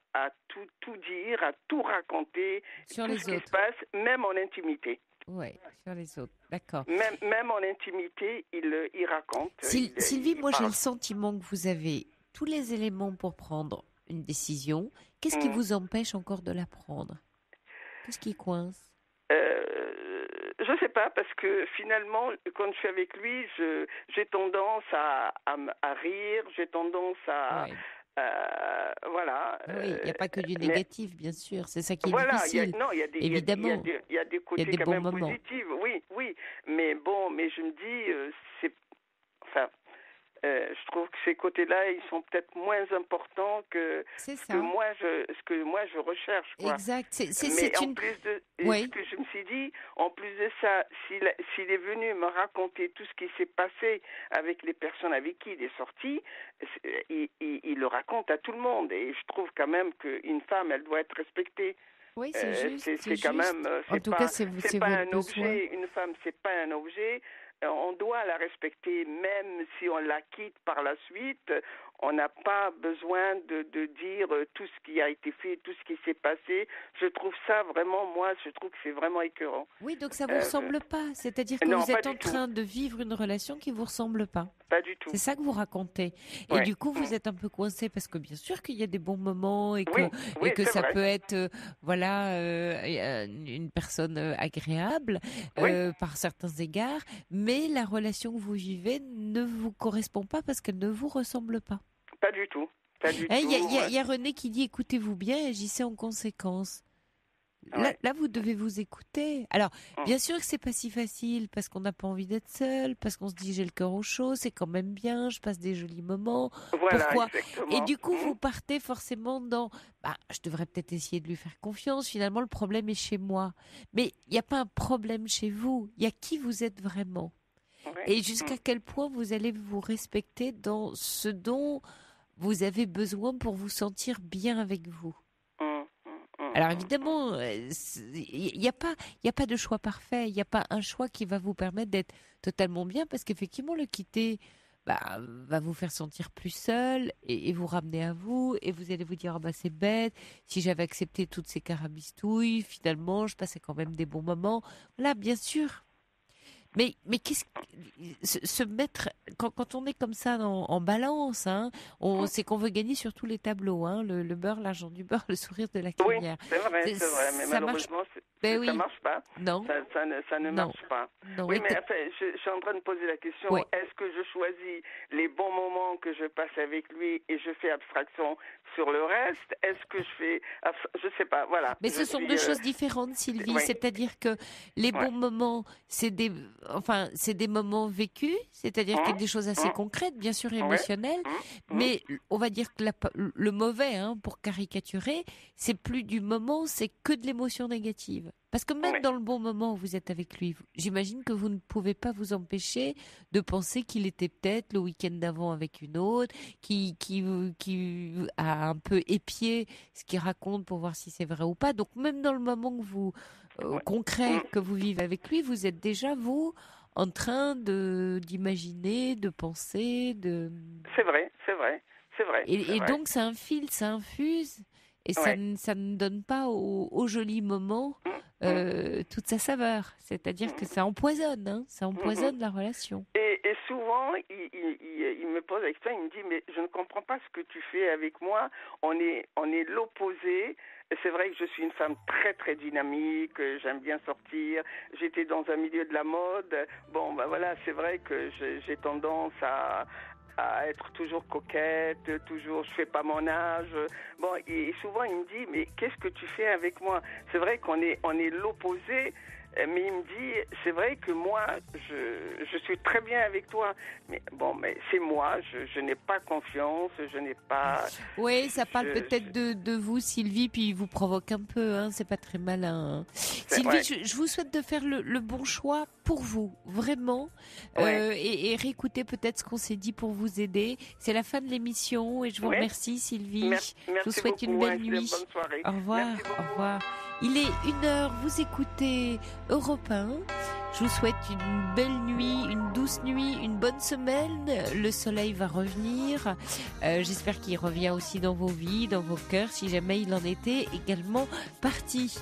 tout dire, à tout raconter sur tout ce qui se passe, même en intimité. Oui, sur les autres, d'accord. Même en intimité, il raconte. Sylvie, moi j'ai le sentiment que vous avez tous les éléments pour prendre une décision. Qu'est-ce qui vous empêche encore de la prendre? Qu'est-ce qui coince? Je ne sais pas, parce que finalement, quand je suis avec lui, j'ai tendance à rire, j'ai tendance à... voilà. Oui, il n'y a pas que du négatif, bien sûr. C'est ça qui est difficile. Évidemment. Il y a des côtés quand même positifs. Oui. Mais je me dis, je trouve que ces côtés-là, ils sont peut-être moins importants que ce que moi je recherche. Quoi. Exact. Ce que je me suis dit, en plus de ça, s'il est venu me raconter tout ce qui s'est passé avec les personnes avec qui il est sorti, il le raconte à tout le monde. Et je trouve quand même qu'une femme, elle doit être respectée. Oui, c'est juste. C'est quand même. En tout cas, c'est pas votre un besoin. objet. Une femme, c'est pas un objet. On doit la respecter, même si on la quitte par la suite. On n'a pas besoin de dire tout ce qui a été fait, tout ce qui s'est passé. Je trouve ça vraiment, je trouve que c'est vraiment écœurant. Oui, donc ça ne vous ressemble pas. C'est-à-dire que vous êtes en train de vivre une relation qui ne vous ressemble pas. Pas du tout. C'est ça que vous racontez. Et du coup, vous êtes un peu coincé parce que bien sûr qu'il y a des bons moments et que ça peut être une personne agréable par certains égards, mais la relation que vous vivez ne vous correspond pas parce qu'elle ne vous ressemble pas. Pas du tout. Il y a René qui dit écoutez-vous bien et agissez en conséquence. Là, vous devez vous écouter. Alors, bien sûr que c'est pas si facile parce qu'on n'a pas envie d'être seul, parce qu'on se dit j'ai le cœur au chaud, c'est quand même bien, je passe des jolis moments. Voilà, pourquoi? Exactement. Et du coup, vous partez forcément dans je devrais peut-être essayer de lui faire confiance. Finalement, le problème est chez moi. Mais il n'y a pas un problème chez vous. Il y a qui vous êtes vraiment. Et jusqu'à quel point vous allez vous respecter dans ce dont vous avez besoin pour vous sentir bien avec vous. Alors évidemment, il n'y a pas de choix parfait, il n'y a pas un choix qui va vous permettre d'être totalement bien parce qu'effectivement le quitter va vous faire sentir plus seul et vous ramener à vous et vous allez vous dire c'est bête, si j'avais accepté toutes ces carabistouilles, finalement je passais quand même des bons moments. Voilà, bien sûr. Mais se mettre quand on est comme ça en balance, c'est qu'on veut gagner sur tous les tableaux, le beurre, l'argent du beurre, le sourire de la crinière. Oui, c'est vrai, mais malheureusement ça marche pas. Non, ça ne marche pas. Non, oui, mais enfin, je suis en train de poser la question. Est-ce que je choisis les bons moments que je passe avec lui et je fais abstraction sur le reste? Est-ce que je fais, je sais pas, voilà. Mais ce sont deux choses différentes, Sylvie. C'est-à-dire que les bons moments, c'est des moments vécus, c'est-à-dire qu'il y a des choses assez concrètes, bien sûr émotionnelles, mais on va dire que le mauvais, pour caricaturer, c'est plus du moment, c'est que de l'émotion négative. Parce que même dans le bon moment où vous êtes avec lui, j'imagine que vous ne pouvez pas vous empêcher de penser qu'il était peut-être le week-end d'avant avec une autre, qui a un peu épié ce qu'il raconte pour voir si c'est vrai ou pas. Donc même dans le moment que vous concret que vous vivez avec lui, vous êtes déjà vous en train d'imaginer, de penser, de. C'est vrai. Et donc ça infile, ça infuse. Et ça ne donne pas au joli moment toute sa saveur. C'est-à-dire que ça empoisonne, ça empoisonne la relation. Et souvent, il me pose la question, il me dit, mais je ne comprends pas ce que tu fais avec moi. On est l'opposé. C'est vrai que je suis une femme très, très dynamique. J'aime bien sortir. J'étais dans un milieu de la mode. Bon, voilà, c'est vrai que j'ai tendance à être toujours coquette, je fais pas mon âge. Bon, et souvent il me dit, mais qu'est-ce que tu fais avec moi? C'est vrai qu'on est l'opposé. Mais il me dit, c'est vrai que moi, je suis très bien avec toi. Mais bon, mais c'est moi, je n'ai pas confiance, je n'ai pas... Oui, ça parle peut-être de vous, Sylvie, puis il vous provoque un peu, hein, c'est pas très malin. Hein. Sylvie, je vous souhaite de faire le bon choix pour vous, vraiment, et réécouter peut-être ce qu'on s'est dit pour vous aider. C'est la fin de l'émission, et je vous remercie, Sylvie. Merci je vous souhaite une belle nuit. Bonne soirée. Au revoir, au revoir. Il est 1h, vous écoutez Europe 1. Je vous souhaite une belle nuit, une douce nuit, une bonne semaine. Le soleil va revenir. J'espère qu'il revient aussi dans vos vies, dans vos cœurs, si jamais il en était également parti.